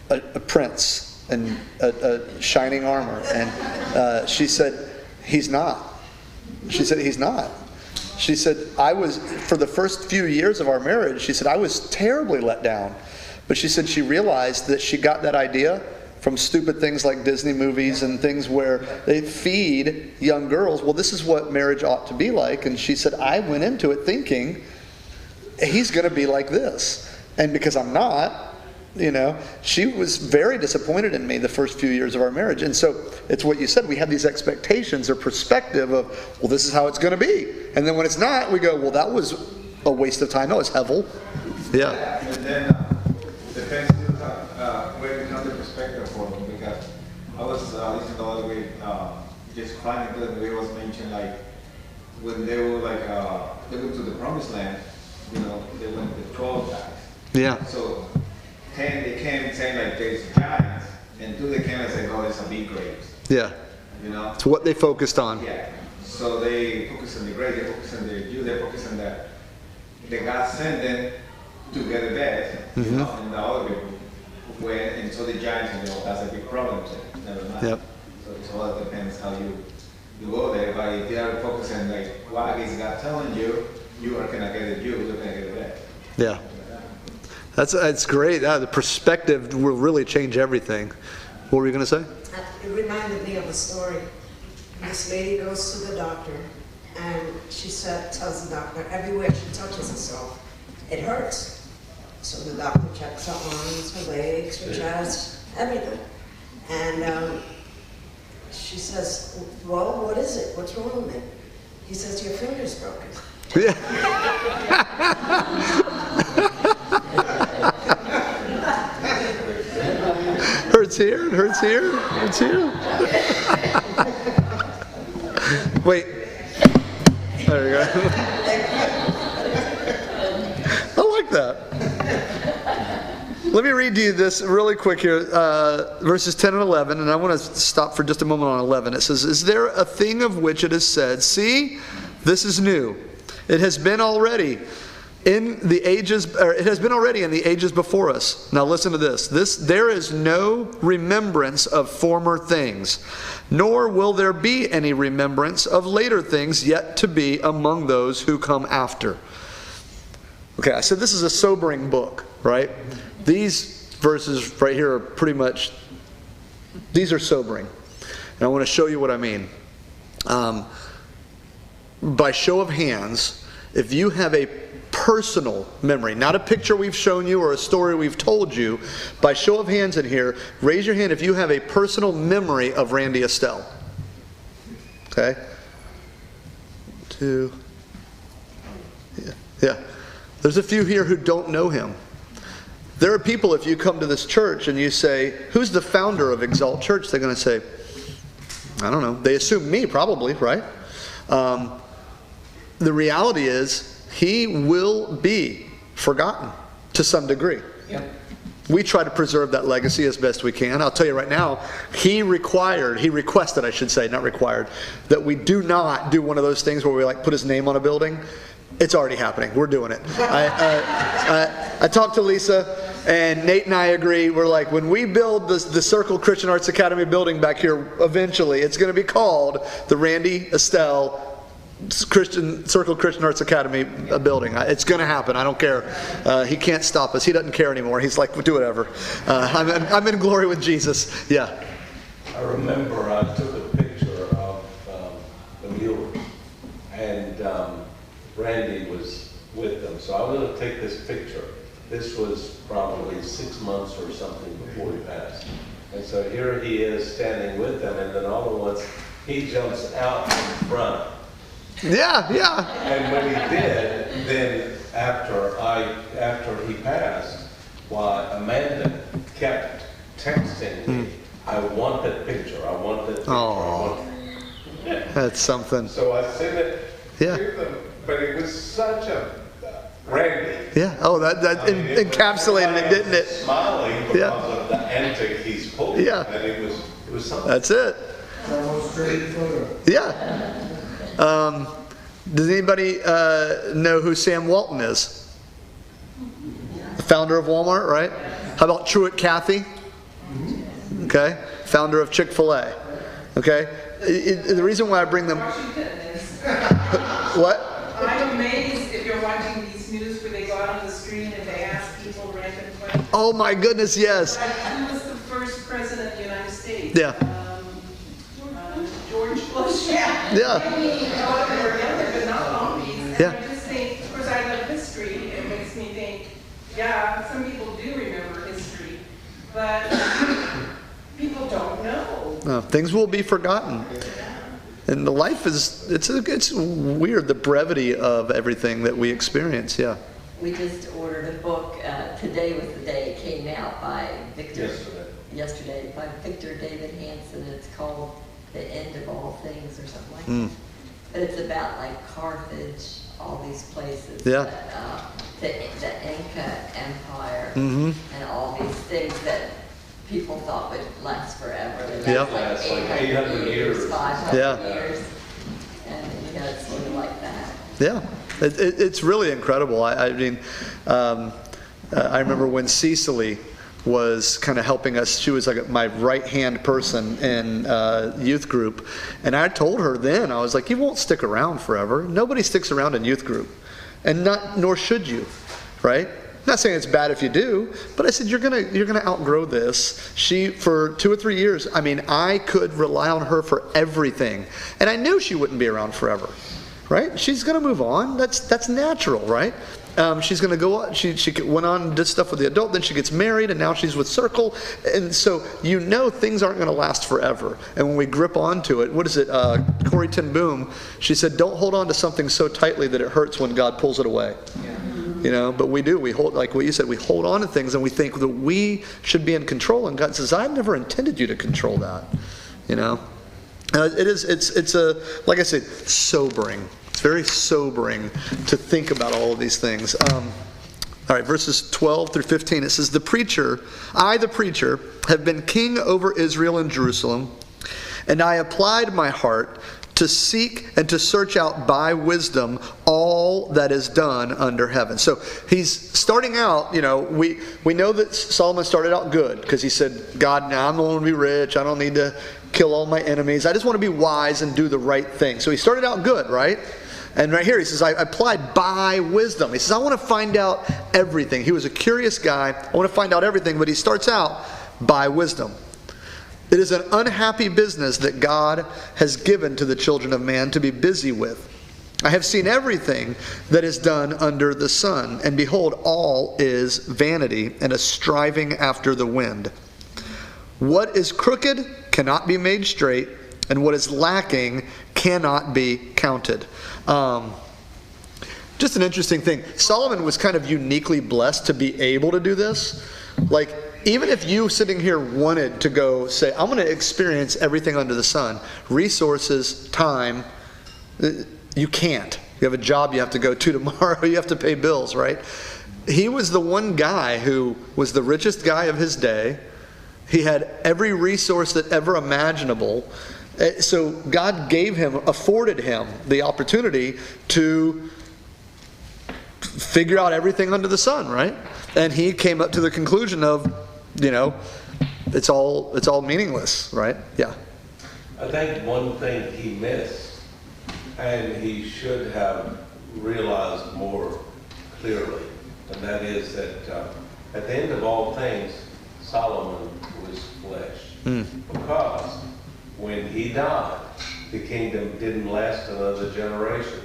a prince and a shining armor. And she said, he's not. She said, he's not. She said, for the first few years of our marriage, she said, I was terribly let down. But she said she realized that she got that idea from stupid things like Disney movies and things where they feed young girls, well, this is what marriage ought to be like. And she said, I went into it thinking, he's going to be like this. And because I'm not, she was very disappointed in me the first few years of our marriage. And so it's what you said, we have these expectations or perspective of, well, this is how it's going to be. And then when it's not, we go, well, that was a waste of time. That was hevel. Yeah. And then depends where you have the perspective for them, because I was listening the other way, just finding that we was mentioned, like when they were they went to the promised land, they went with 12 guys. Yeah. So 10 they came saying like there's giants, and 2 they came and said, oh, there's a big grapes. Yeah. It's what they focused on. Yeah. So they focus on the grapes, they focus on the Jew, they focus on that. The God sent them to get the best, and the other people went, and so the giants, that's a big problem. So never mind. Yep. So it all depends how you go there. But if you are focusing like, what is God telling you, you are gonna get the Jew, you're gonna get the best. Yeah. That's great. The perspective will really change everything. What were you going to say? It reminded me of a story. This lady goes to the doctor, And she tells the doctor, everywhere she touches herself, it hurts. So the doctor checks her arms, her legs, her chest, everything. And she says, well, what is it? What's wrong with it? He says, your finger's broken. Yeah. Hurts here, it hurts here, it hurts here. Wait. There you go. I like that. Let me read you this really quick here, verses 10 and 11, and I want to stop for just a moment on 11. It says, is there a thing of which it is said, see, this is new. It has been already in the ages, or it has been already in the ages before us. Now listen to this. There is no remembrance of former things, nor will there be any remembrance of later things yet to be among those who come after. Okay, I said this is a sobering book, right? These verses right here are pretty much, these are sobering. And I want to show you what I mean. By show of hands, if you have a personal memory, not a picture we've shown you or a story we've told you, by show of hands in here, raise your hand if you have a personal memory of Randy Estelle. Okay? 2. Yeah. There's a few here who don't know him. There are people, if you come to this church and you say, who's the founder of Exalt Church? They're going to say, I don't know. They assume me, probably, right? The reality is, he will be forgotten to some degree. Yep. We try to preserve that legacy as best we can. I'll tell you right now, he requested, I should say, not required, that we do not do one of those things where we like put his name on a building. It's already happening. We're doing it. I talked to Lisa, and Nate and I agree. We're like, when we build the Circle Christian Arts Academy building back here eventually, it's going to be called the Randy Estelle Circle Christian Arts Academy building. It's going to happen. I don't care. He can't stop us. He doesn't care anymore. He's like, do whatever. I'm in glory with Jesus. Yeah. I remember I took a picture of the mule, and Randy was with them. So I was going to take this picture. This was probably 6 months or something before he passed. And so here he is standing with them, and then all at once he jumps out in front. Yeah. And when he did, then after he passed, why Amanda kept texting me, I want that picture, I want that picture, Oh, that's something. So I sent it to them, but it was such a Randy. Yeah. Oh, that encapsulated it, didn't it? Smiling because of the antic he's pulling. Yeah. And it was something. That's it. Yeah. Does anybody know who Sam Walton is? The founder of Walmart, right? How about Truett Cathy? Okay. Founder of Chick-fil-A. Okay. The reason why I bring them... What? I'm amazed if you're watching these news where they go out on the street and they ask people random questions. Oh my goodness, yes. Who was the first president of the United States? Yeah. George Bush. Yeah. But not all these. Yeah. I just think, of course, I love history. It makes me think, yeah, some people do remember history, but people don't know. No, things will be forgotten. And the life is, it's weird, the brevity of everything that we experience, yeah. We just ordered a book, today was the day it came out, by Victor, yesterday, by Victor David Hansen. It's called The End of All Things or something like that. But it's about like Carthage, all these places. Yeah. That, the Inca Empire, and all these things that people thought would last forever. They last like 800 years, 500 years. And it's sort of like that. Yeah. It's really incredible. I mean, I remember when Cecily was kind of helping us. She was like my right-hand person in youth group. And I told her then, I was like, you won't stick around forever. Nobody sticks around in youth group. And nor should you, right? I'm not saying it's bad if you do, but I said, you're gonna outgrow this. She, for 2 or 3 years, I mean, I could rely on her for everything. And I knew she wouldn't be around forever. right? She's going to move on. That's natural, right? She's going to go. She went on and did stuff with the adult. Then she gets married, and now she's with Circle. And so things aren't going to last forever. And when we grip onto it, what is it? Corrie ten Boom. She said, "Don't hold on to something so tightly that it hurts when God pulls it away." Yeah. But we do. We hold, like what you said. We hold on to things, and we think that we should be in control. And God says, "I never intended you to control that." It's like I said, sobering. It's very sobering to think about all of these things. All right, verses 12 through 15, it says, I, the preacher, have been king over Israel and Jerusalem, and I applied my heart to seek and to search out by wisdom all that is done under heaven. So he's starting out, we know that Solomon started out good, because he said, God, now I'm the one to be rich. I don't need to kill all my enemies. I just want to be wise and do the right thing. So he started out good, right? And right here he says, I applied by wisdom. He says, I want to find out everything. He was a curious guy. I want to find out everything, but he starts out by wisdom. It is an unhappy business that God has given to the children of man to be busy with. I have seen everything that is done under the sun, and behold, all is vanity and a striving after the wind. What is crooked cannot be made straight, and what is lacking cannot be counted. Just an interesting thing. Solomon was kind of uniquely blessed to be able to do this. Like, even if you sitting here wanted to go say, I'm going to experience everything under the sun, resources, time, you can't. You have a job you have to go to tomorrow. You have to pay bills, right? He was the one guy who was the richest guy of his day. He had every resource that ever imaginable. So God afforded him the opportunity to figure out everything under the sun, right? And he came up to the conclusion of, it's all meaningless, right? Yeah. I think one thing he missed, and he should have realized more clearly, and that is that at the end of all things, Solomon was flesh. Because when he died, the kingdom didn't last another generation.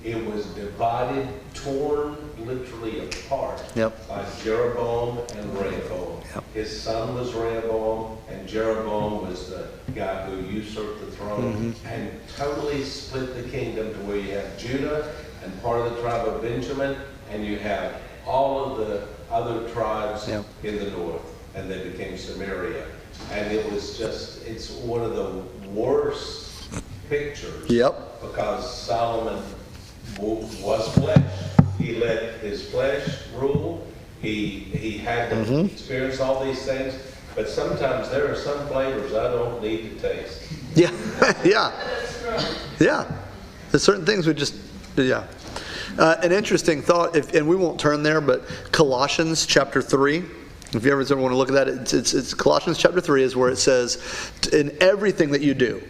It was divided, torn literally apart by Jeroboam and Rehoboam. His son was Rehoboam, and Jeroboam was the guy who usurped the throne and totally split the kingdom to where you have Judah and part of the tribe of Benjamin, and you have all of the other tribes in the north, and they became Samaria. And it's one of the worst pictures because Solomon was flesh. He let his flesh rule. He had to experience all these things. But sometimes there are some flavors I don't need to taste. Yeah. There's certain things we just, an interesting thought, and we won't turn there, but Colossians chapter 3. If you ever want to look at that, it's Colossians chapter 3 is where it says, in everything that you do,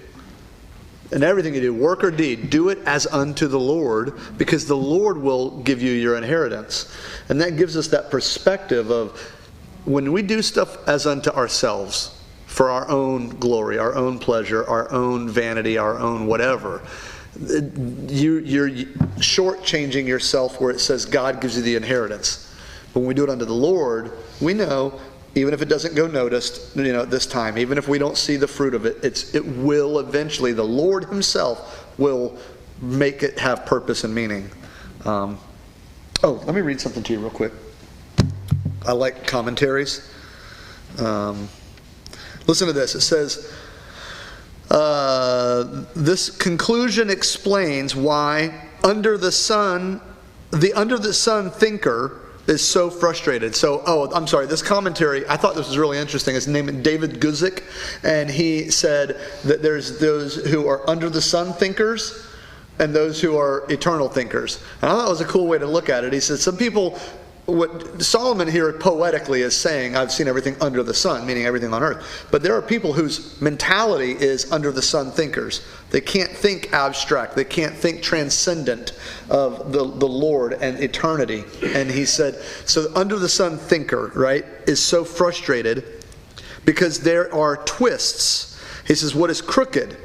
work or deed, do it as unto the Lord, because the Lord will give you your inheritance. And that gives us that perspective of when we do stuff as unto ourselves, for our own glory, our own pleasure, our own vanity, our own whatever, you're shortchanging yourself where it says God gives you the inheritance. But when we do it unto the Lord, we know, even if it doesn't go noticed, this time, even if we don't see the fruit of it, it will eventually, the Lord himself will make it have purpose and meaning. Let me read something to you real quick. I like commentaries. Listen to this. It says, this conclusion explains why the under the sun thinker is so frustrated. So, I'm sorry, this commentary, I thought this was really interesting. His name is David Guzik, and he said that there's those who are under the sun thinkers and those who are eternal thinkers. And I thought it was a cool way to look at it. He said some people, what Solomon here poetically is saying, I've seen everything under the sun, meaning everything on earth. But there are people whose mentality is under the sun thinkers. They can't think abstract. They can't think transcendent of the Lord and eternity. And he said, so under the sun thinker, right, is so frustrated because there are twists. He says, what is crooked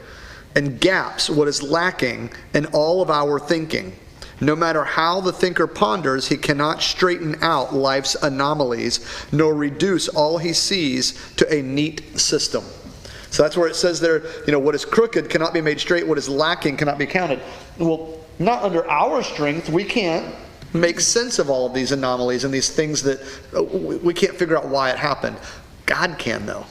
and gaps, what is lacking in all of our thinking. No matter how the thinker ponders, he cannot straighten out life's anomalies, nor reduce all he sees to a neat system. So that's where it says there, what is crooked cannot be made straight, what is lacking cannot be counted. Well, not under our strength. We can't make sense of all of these anomalies and these things that we can't figure out why it happened. God can, though.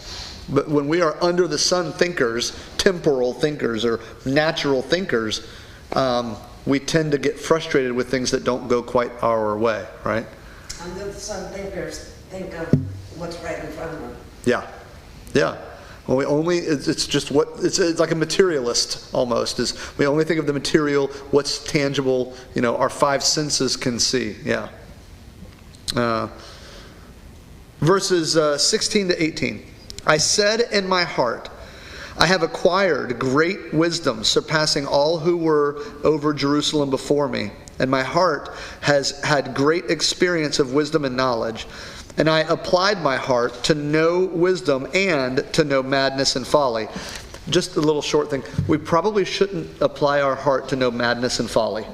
But when we are under the sun thinkers, temporal thinkers, or natural thinkers, we tend to get frustrated with things that don't go quite our way, right? Under the sun thinkers think of what's right in front of them. Yeah. Yeah. Well, it's like a materialist almost. We only think of the material, what's tangible, our five senses can see. Yeah. Verses 16 to 18. I said in my heart, I have acquired great wisdom, surpassing all who were over Jerusalem before me. And my heart has had great experience of wisdom and knowledge. And I applied my heart to know wisdom and to know madness and folly. Just a little short thing. We probably shouldn't apply our heart to know madness and folly.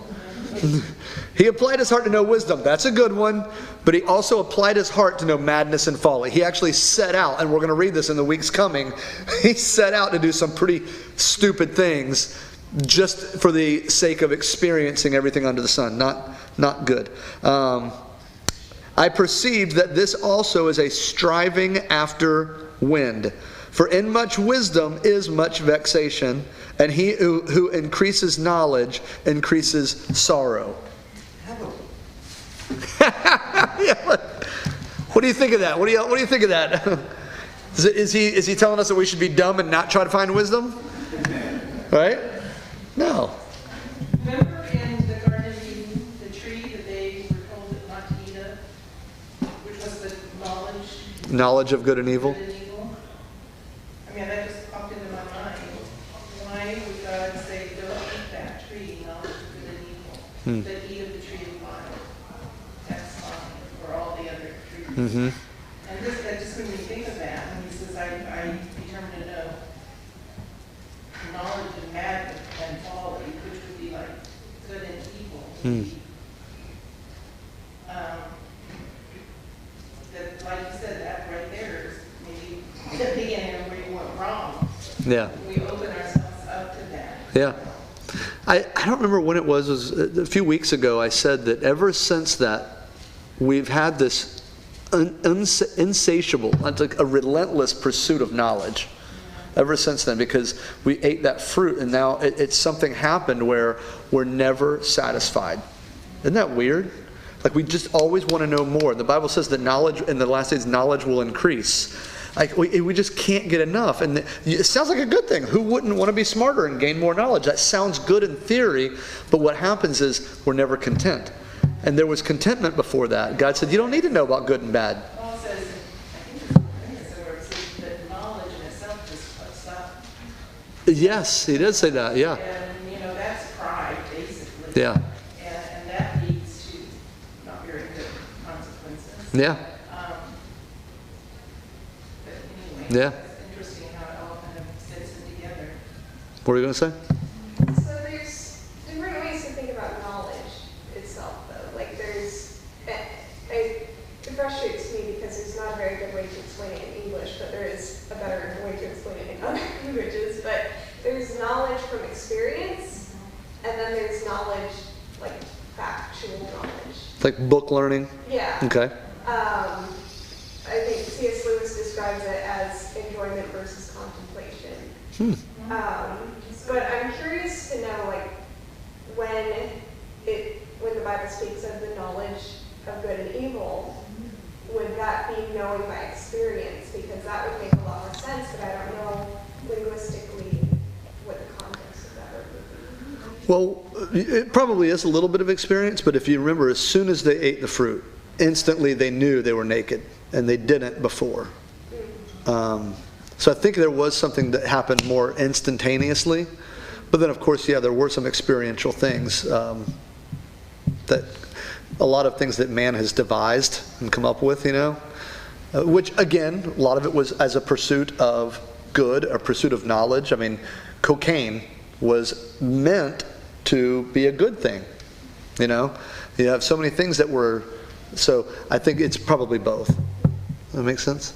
He applied his heart to know wisdom. That's a good one. But he also applied his heart to know madness and folly. He actually set out, and we're going to read this in the weeks coming, he set out to do some pretty stupid things just for the sake of experiencing everything under the sun. Not good. I perceived that this also is a striving after wind. For in much wisdom is much vexation, and he who increases knowledge increases sorrow. What do you think of that? What do you think of that? Is he telling us that we should be dumb and not try to find wisdom? Right? No. Remember in the Garden of Eden, the tree that they were told not to eat of, which was the knowledge of good and evil? I mean, that just popped into my mind. Why would God say, don't eat that tree, knowledge of good and evil, but eat of the tree of life? That's fine, or all the other trees. Mm-hmm. And that just made me think of that. And he says, I determined to know knowledge and madness and folly, which would be like good and evil. That, like you said, that right there is maybe the beginning of where you went wrong. Yeah. We open ourselves up to that. Yeah. I don't remember when it was a few weeks ago I said that ever since that, we've had this insatiable, like a relentless pursuit of knowledge. Ever since then, because we ate that fruit and now it's something happened where we're never satisfied. Isn't that weird? Like we just always want to know more. The Bible says that knowledge in the last days, knowledge will increase. Like we just can't get enough. And it sounds like a good thing. Who wouldn't want to be smarter and gain more knowledge? That sounds good in theory, but what happens is we're never content. And there was contentment before that. God said, you don't need to know about good and bad. Paul says, I think it's where it says that knowledge in itself just puts up. Yes, he did say that, yeah. And, that's pride, basically. Yeah. And that leads to not very good consequences. Yeah. But anyway, Yeah. it's interesting how it all kind of fits in together. What were you going to say? So there's different ways to think about knowledge itself, though. Like it frustrates me because there's not a very good way to explain it in English, but there is a better way to explain it in other languages. But there's knowledge from experience, and then there's knowledge, like factual knowledge. Like book learning? Yeah. Okay. I think C.S. Lewis describes it as enjoyment versus contemplation. But I'm curious to know, like, when the Bible speaks of the knowledge of good and evil, would that be knowing by experience? Because that would make a lot more sense, but I don't know linguistically what the context of that would be. Well, it probably is a little bit of experience, but if you remember, as soon as they ate the fruit, instantly they knew they were naked, and they didn't before. So I think there was something that happened more instantaneously, but then of course, yeah, there were some experiential things that a lot of things that man has devised and come up with, which again, a lot of it was as a pursuit of good, a pursuit of knowledge. I mean, cocaine was meant to be a good thing. You know, you have so many things that were, so I think it's probably both. Does that make sense?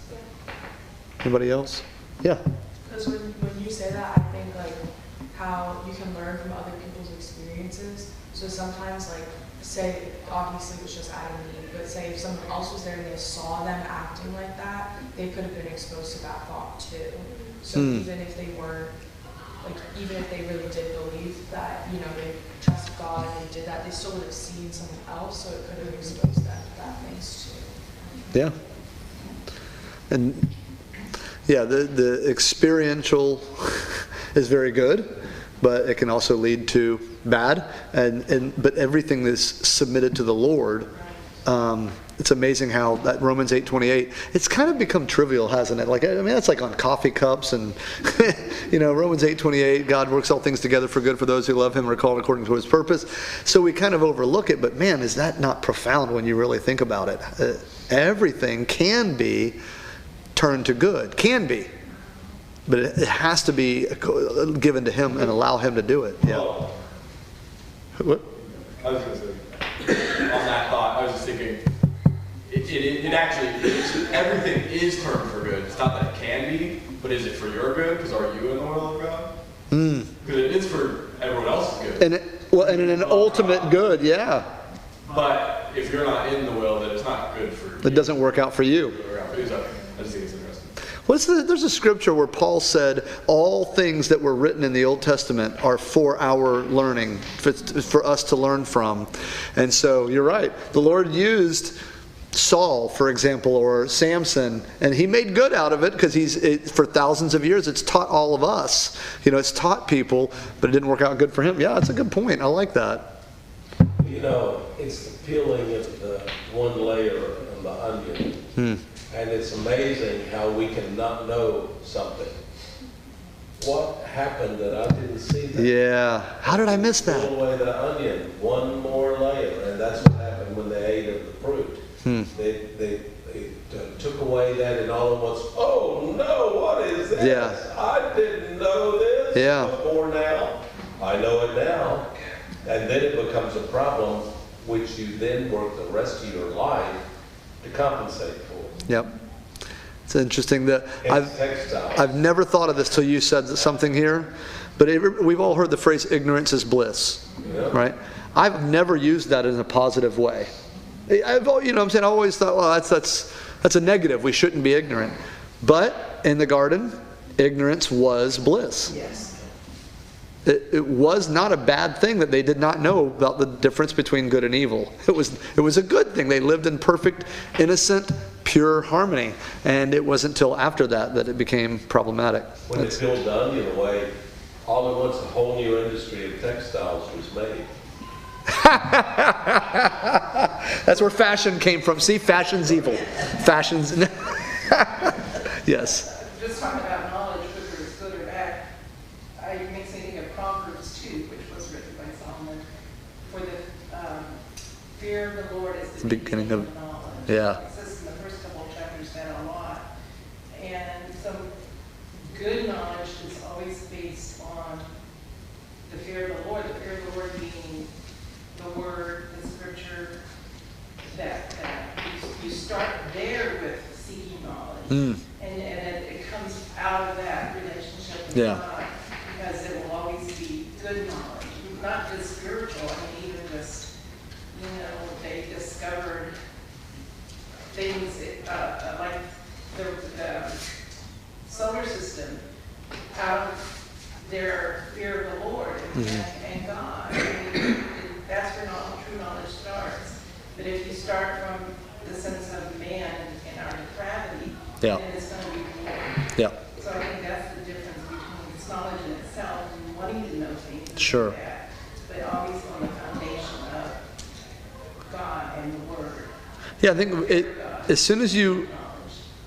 Anybody else? Yeah. Because when you say that, I think like how you can learn from other people's experiences. So sometimes, like, say, obviously it was just Adam and Eve, but say if someone else was there and they saw them acting like that, they could have been exposed to that thought too. So even if they weren't, like, even if they really did believe that, you know, they trusted God and they did that, they still would have seen someone else, so it could have exposed them to that things too. Yeah. And yeah, the experiential is very good, but it can also lead to bad. But everything is submitted to the Lord. It's amazing how that Romans 8:28, it's kind of become trivial, hasn't it? Like, I mean, that's like on coffee cups and, you know, Romans 8:28, God works all things together for good for those who love him, are called according to his purpose. So we kind of overlook it, but man, is that not profound when you really think about it? Everything can be turned to good, can be. But it has to be given to him and allow him to do it. Yeah. What? I was going to say, on that thought, I was just thinking, it actually is, everything is turned for good. It's not that it can be, but is it for your good? Because are you in the will of God? Because it is for everyone else's good. And in an ultimate good, yeah. But if you're not in the will, then it's not good for you. It doesn't work out for you. I just think it's interesting. There's a scripture where Paul said all things that were written in the Old Testament are for our learning, for us to learn from. And so you're right. The Lord used Saul, for example, or Samson, and he made good out of it because for thousands of years it's taught all of us. You know, it's taught people, but it didn't work out good for him. Yeah, that's a good point. I like that. You know, it's the peeling of the one layer on the onion. And it's amazing how we can not know something. What happened that I didn't see that? Yeah. How did I miss that? Peel away the onion, one more layer, and that's what happened when they ate of the fruit. They took away that, and all at once, oh no, what is this? Yeah. I didn't know this before now. I know it now. And then it becomes a problem, which you then work the rest of your life to compensate for. Yep. It's interesting that I've never thought of this till you said something here, but we've all heard the phrase ignorance is bliss, right? I've never used that in a positive way. You know what I'm saying? I always thought, well, that's a negative. We shouldn't be ignorant. But in the garden, ignorance was bliss. Yes. It was not a bad thing that they did not know about the difference between good and evil. It was a good thing. They lived in perfect, innocent, pure harmony. And it wasn't until after that it became problematic. When they peeled the onion away, all at once a whole new industry of textiles was made. That's where fashion came from. See, fashion's evil. Fashion's... Yes. Just talking about knowledge, whether it's good or bad, it makes me think of Proverbs 2, which was written by Solomon, for the fear of the Lord is the beginning of knowledge. Yeah. It says in the first couple of chapters that a lot. And so good knowledge is always based on the fear of the Lord. The fear of the Lord being the word, the scripture, that you start there with seeking knowledge. And it comes out of that relationship with God, because it will always be good knowledge, not just spiritual. I mean, even just, they discovered things like the solar system out of their fear of the Lord and God. I mean, that's where true knowledge starts. But if you start from the sense of man and our depravity, then it's going to be more. Yeah. So I think that's the difference between this knowledge in itself and wanting to know things. Sure. Like that, but always on the foundation of God and the Word. Yeah, I think as soon as you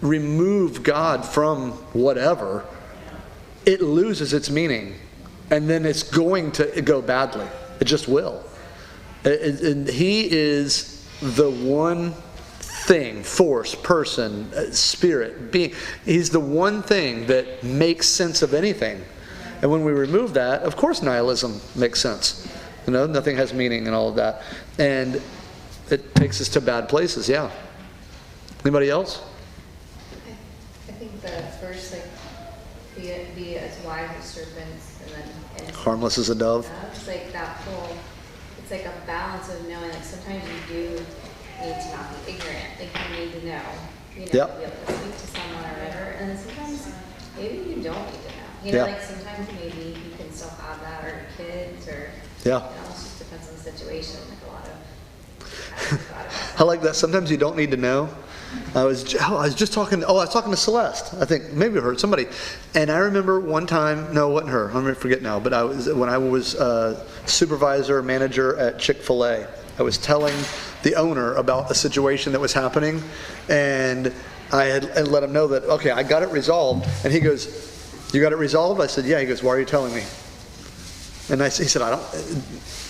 remove God from whatever, it loses its meaning. And then it's going to go badly. It just will. And he is the one thing, force, person, spirit, being. He's the one thing that makes sense of anything. And when we remove that, of course nihilism makes sense. Nothing has meaning and all of that. And it takes us to bad places, yeah. Anybody else? I think the first, be as wise as serpents and harmless as a dove. It's like that whole, it's like a balance of knowing, sometimes you do need to not be ignorant, you need to know, Yep. be able to speak to someone or whatever, and then sometimes maybe you don't need to know. Sometimes maybe you can still have that, or kids, or it just depends on the situation, a lot of. I like that. Sometimes you don't need to know. I was just talking. I was talking to Celeste. I think maybe her, somebody, and I remember one time. No, it wasn't her. I forget now. But when I was supervisor manager at Chick-fil-A. I was telling the owner about a situation that was happening, and I had let him know that okay, I got it resolved. And he goes, "You got it resolved?" I said, "Yeah." He goes, "Why are you telling me?" And he said, "I don't."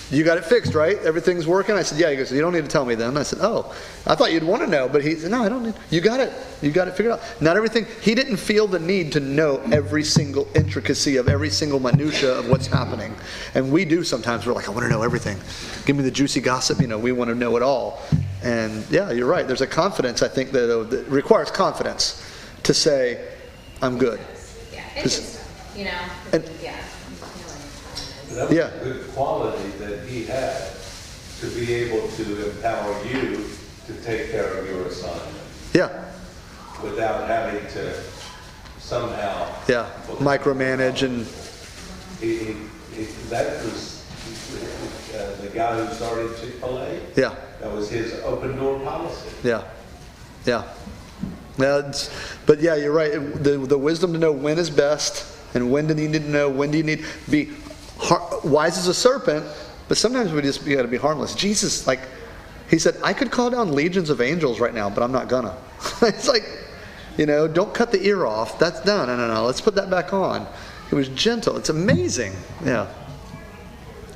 You got it fixed, right? Everything's working? I said, yeah. He goes, you don't need to tell me then. I said, oh, I thought you'd want to know. But he said, no, I don't need. You got it. You got it figured out. Not everything. He didn't feel the need to know every single intricacy of every single minutia of what's happening. And we do sometimes. We're like, I want to know everything. Give me the juicy gossip. We want to know it all. And yeah, you're right. There's a confidence, I think, that requires confidence to say, I'm good. Yeah, it's That was a good quality that he had to be able to empower you to take care of your assignment. Yeah. Without having to somehow. Yeah. Micromanage and. That was the guy who started Chick-fil-A. Yeah. That was his open door policy. Yeah. Yeah. But yeah, you're right. The wisdom to know when is best and when do you need to know, when do you need to be wise as a serpent, but sometimes we got to be harmless. Jesus, he said, I could call down legions of angels right now, but I'm not gonna. It's like, don't cut the ear off. That's done. No. Let's put that back on. He was gentle. It's amazing. Yeah.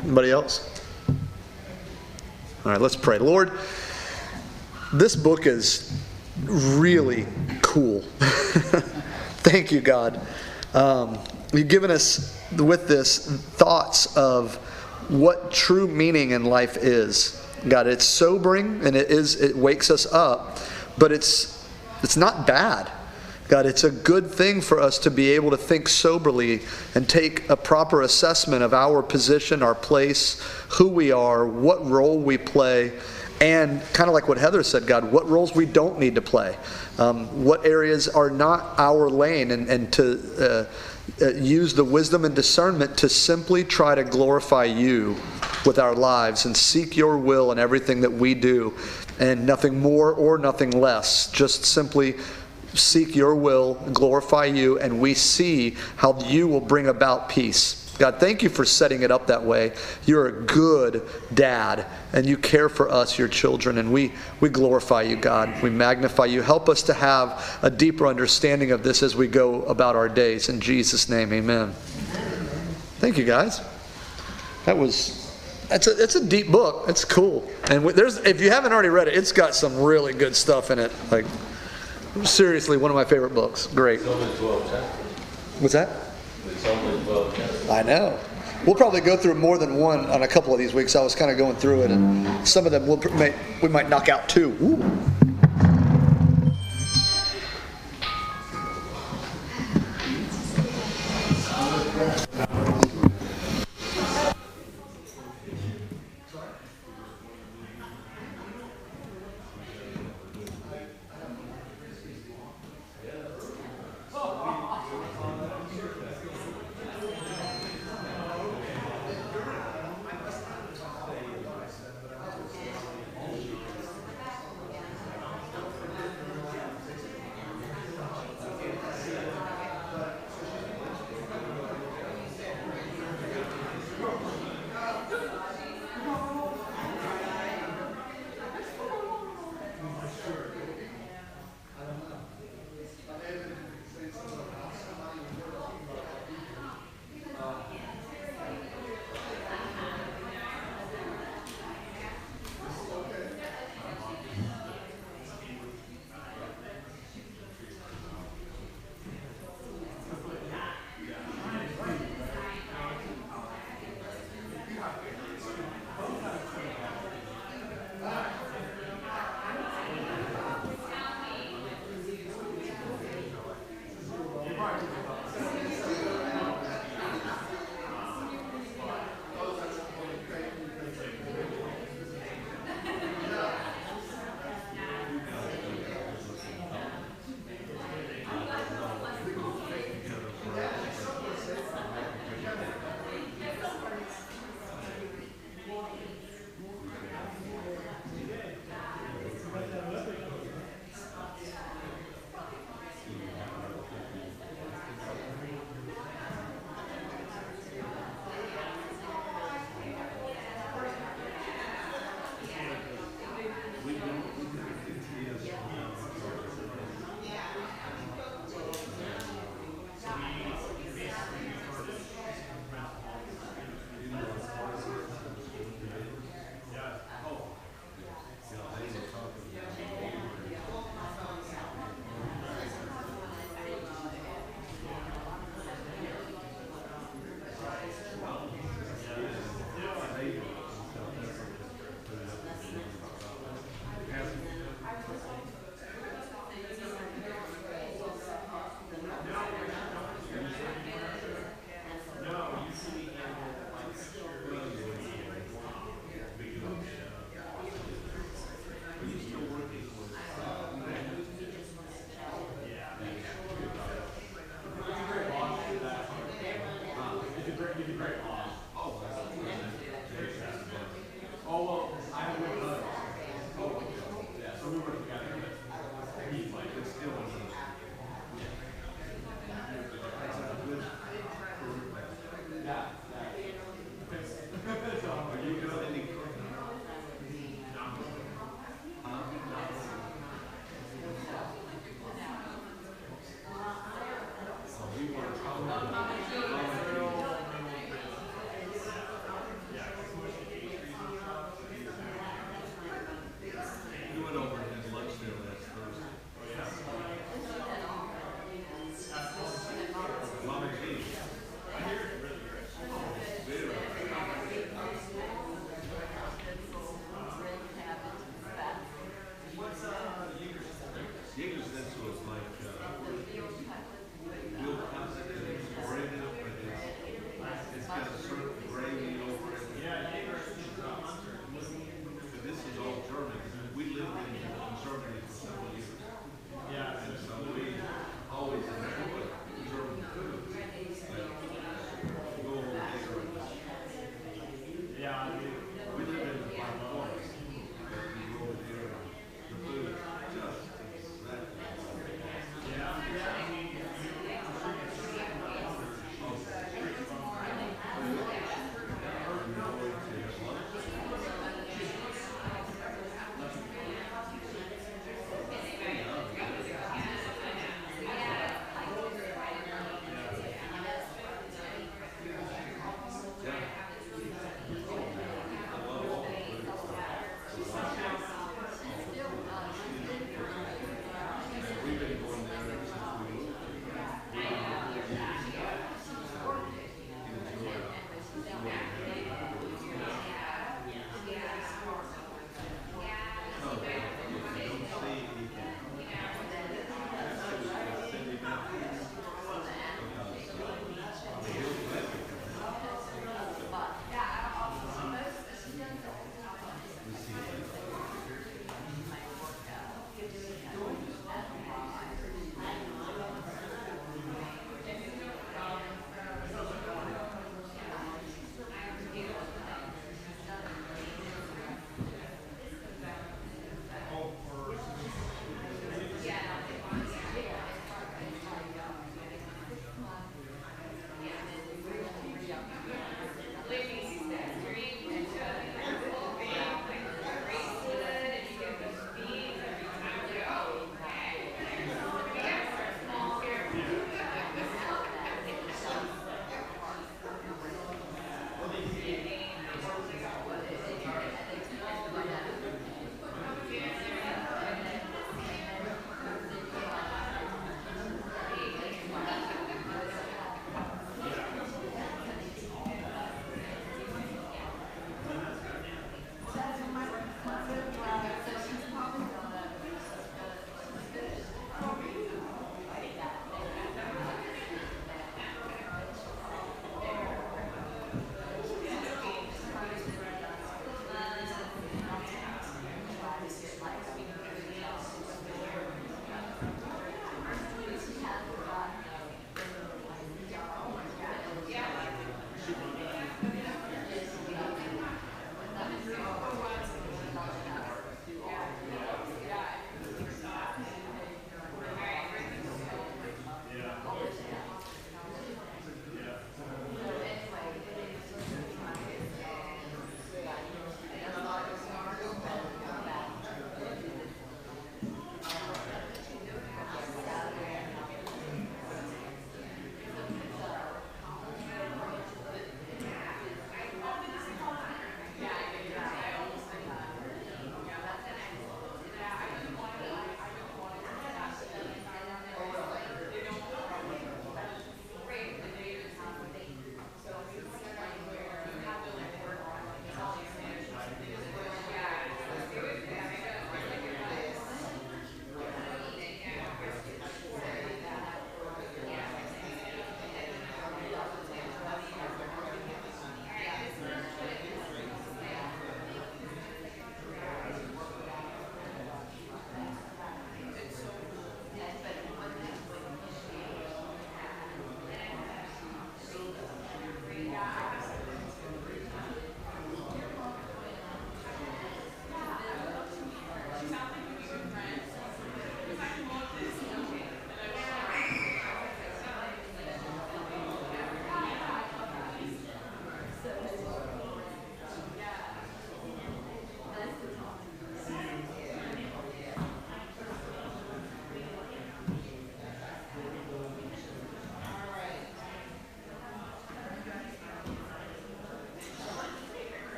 Anybody else? All right, let's pray. Lord, this book is really cool. Thank you, God. You've given us with this thoughts of what true meaning in life is. God, it's sobering and it wakes us up, but it's not bad. God, it's a good thing for us to be able to think soberly and take a proper assessment of our position, our place, who we are, what role we play, and kind of like what Heather said, God, what roles we don't need to play, what areas are not our lane, and to use the wisdom and discernment to simply try to glorify you with our lives and seek your will in everything that we do, and nothing more or nothing less. Just simply seek your will, glorify you, and we see how you will bring about peace. God, thank you for setting it up that way. You're a good dad, and you care for us, your children, and we glorify you, God. We magnify you. Help us to have a deeper understanding of this as we go about our days. In Jesus' name, amen. Thank you, guys. It's a deep book. It's cool. And if you haven't already read it, it's got some really good stuff in it. Seriously, one of my favorite books. Great. It's only 12 chapters. What's that? It's only 12 chapters. I know. We'll probably go through more than one on a couple of these weeks. I was kind of going through it, and some of them we might knock out 2. Ooh.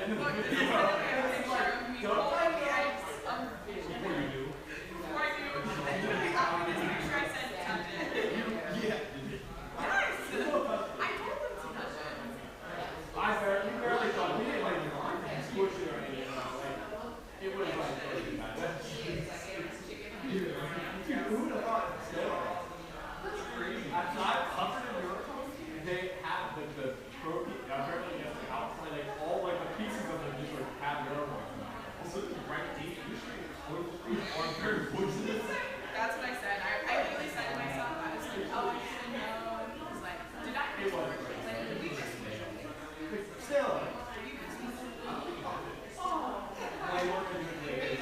end of the Look, this is video. gonna be a picture of me Don't holding the like ice under the Before you do. Before I do, this picture I said touch it. Yeah. Yes! I told them to touch it. I barely thought we didn't like squish it or anything. Like, it was like, who would have thought still? That's crazy. I've covered in miracles, and they have the trophy, apparently you have to outside, like all like the pieces of them just like have miracles. Also, the right deep, you should on very poisonous. That's what I said. I literally said to myself, I was like, oh, I should know. He was like, did I It was He's like, we just still. Oh. My work in the is,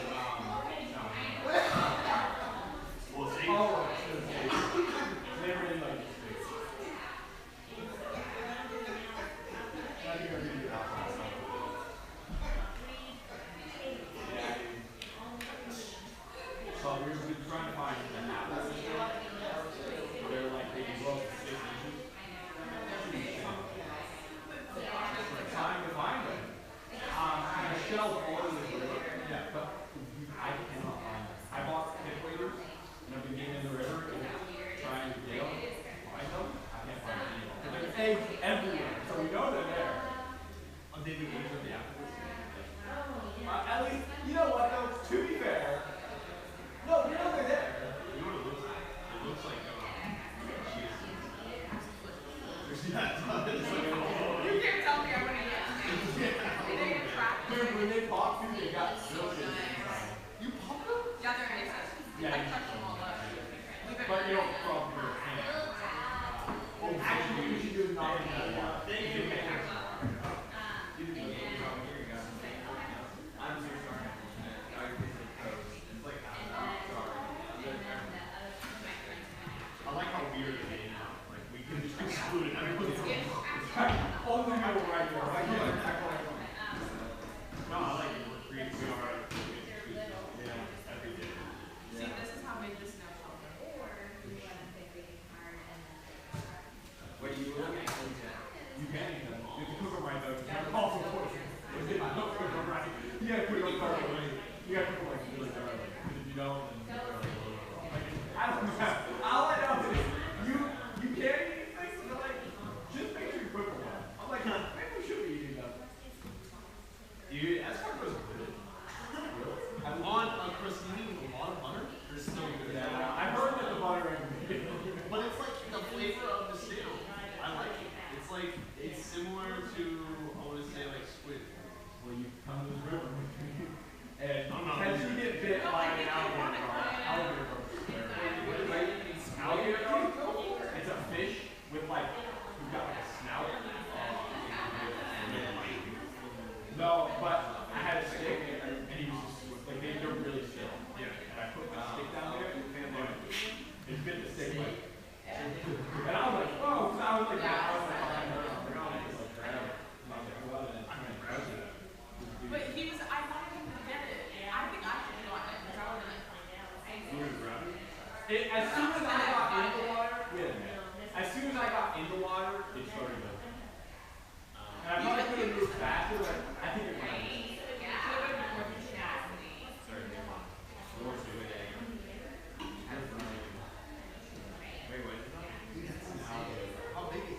we'll see. Oh, never really like this thing. I think I'm gonna do that. Yeah, so we've been trying to find an apple. They're like they grow up to 6 inches. We're trying to find them. Michelle ordered this river. Yeah, but I cannot find them. I bought hip waders, and I've been getting in the river and trying to find them. I can't find any of them. There's eggs everywhere, so we know they're there. Are they the eggs of the apples? At least, you know what though, to be fair, no, we know they're there. You know what it looks like? It looks like, cheese. You can't tell me I wouldn't get When they pop through, they got silky. You pop them? Yeah, they're aces. Yeah, I touched them all up. But you don't from your hand. Oh, actually, you should do it not in that water. Thank you. I'm so sorry. It's like, I like how weird it is now. Like, we can just exclude everybody's only go right there. No, I like it. We're creating, we are. Yeah, every day. See, this is how big the snow shelter. What do you look at? You can eat them. You can cook them right though. You have to call for poison. You gotta cook them right. You gotta put them thoroughly. You gotta cook them like really thoroughly. Because if you don't, then you're like, I don't know. All I know is you can't eat these things, but like, just make sure you cook them well. I'm like, maybe we should be eating them. Dude, escargot is good. I'm on crostini with a lot of butter. It's so good. Yeah, I've heard that the butter ain't good. But it's like the flavor of the stew. I like it. It's like, it's similar to, I want to say like squid. Well, you come to this river and because you get bit by an alligator. Alligator, it's a fish with like, you've got like a snout. No, but I had a stick and he was just, like, they're really still. Yeah. And I put my stick down there and it bit the stick like, and I was like, whoa, because I was like, behind her on the ground, and just like, grab it. And I was like, well, then I'm going to crush it. But he was, I wanted him to get it. I think I should have gotten it because I would have like, You were to grab it? As soon as I got in the water, wait a minute. As soon as I got in the water, it started to. And I probably could have moved faster, but I think it went. Wait, wait. How big is it?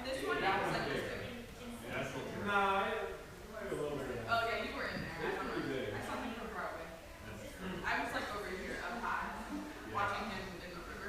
this one was like this big. Yeah, that's still true. Nah, maybe a little bit. Oh yeah, you were in there. It's pretty big. I saw him from Broadway. I was like over here up high, watching him in the river.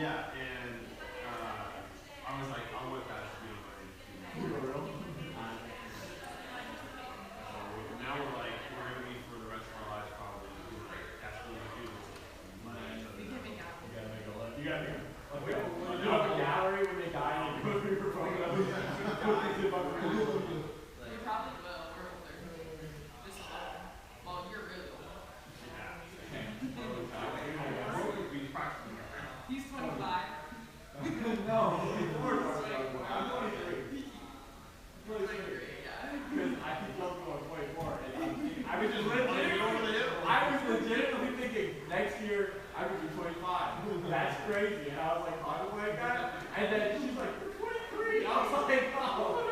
Yeah, and I was like, I'll let that be real. Now we're like, we're gonna meet for the rest of our lives probably. That's what we do. You gotta make a look. You gotta make a look. You have a gallery when they die and you go through your phone. You probably will. We're older. Just a little. Well, you're really old. He's 25. No, he's more than 25. I'm 23. 23, yeah. Because I keep going on 24. And I was just legitimately thinking next year I would be 25. That's crazy. And I was like, contemplating that. And then she's like, you're 23. I was like, oh.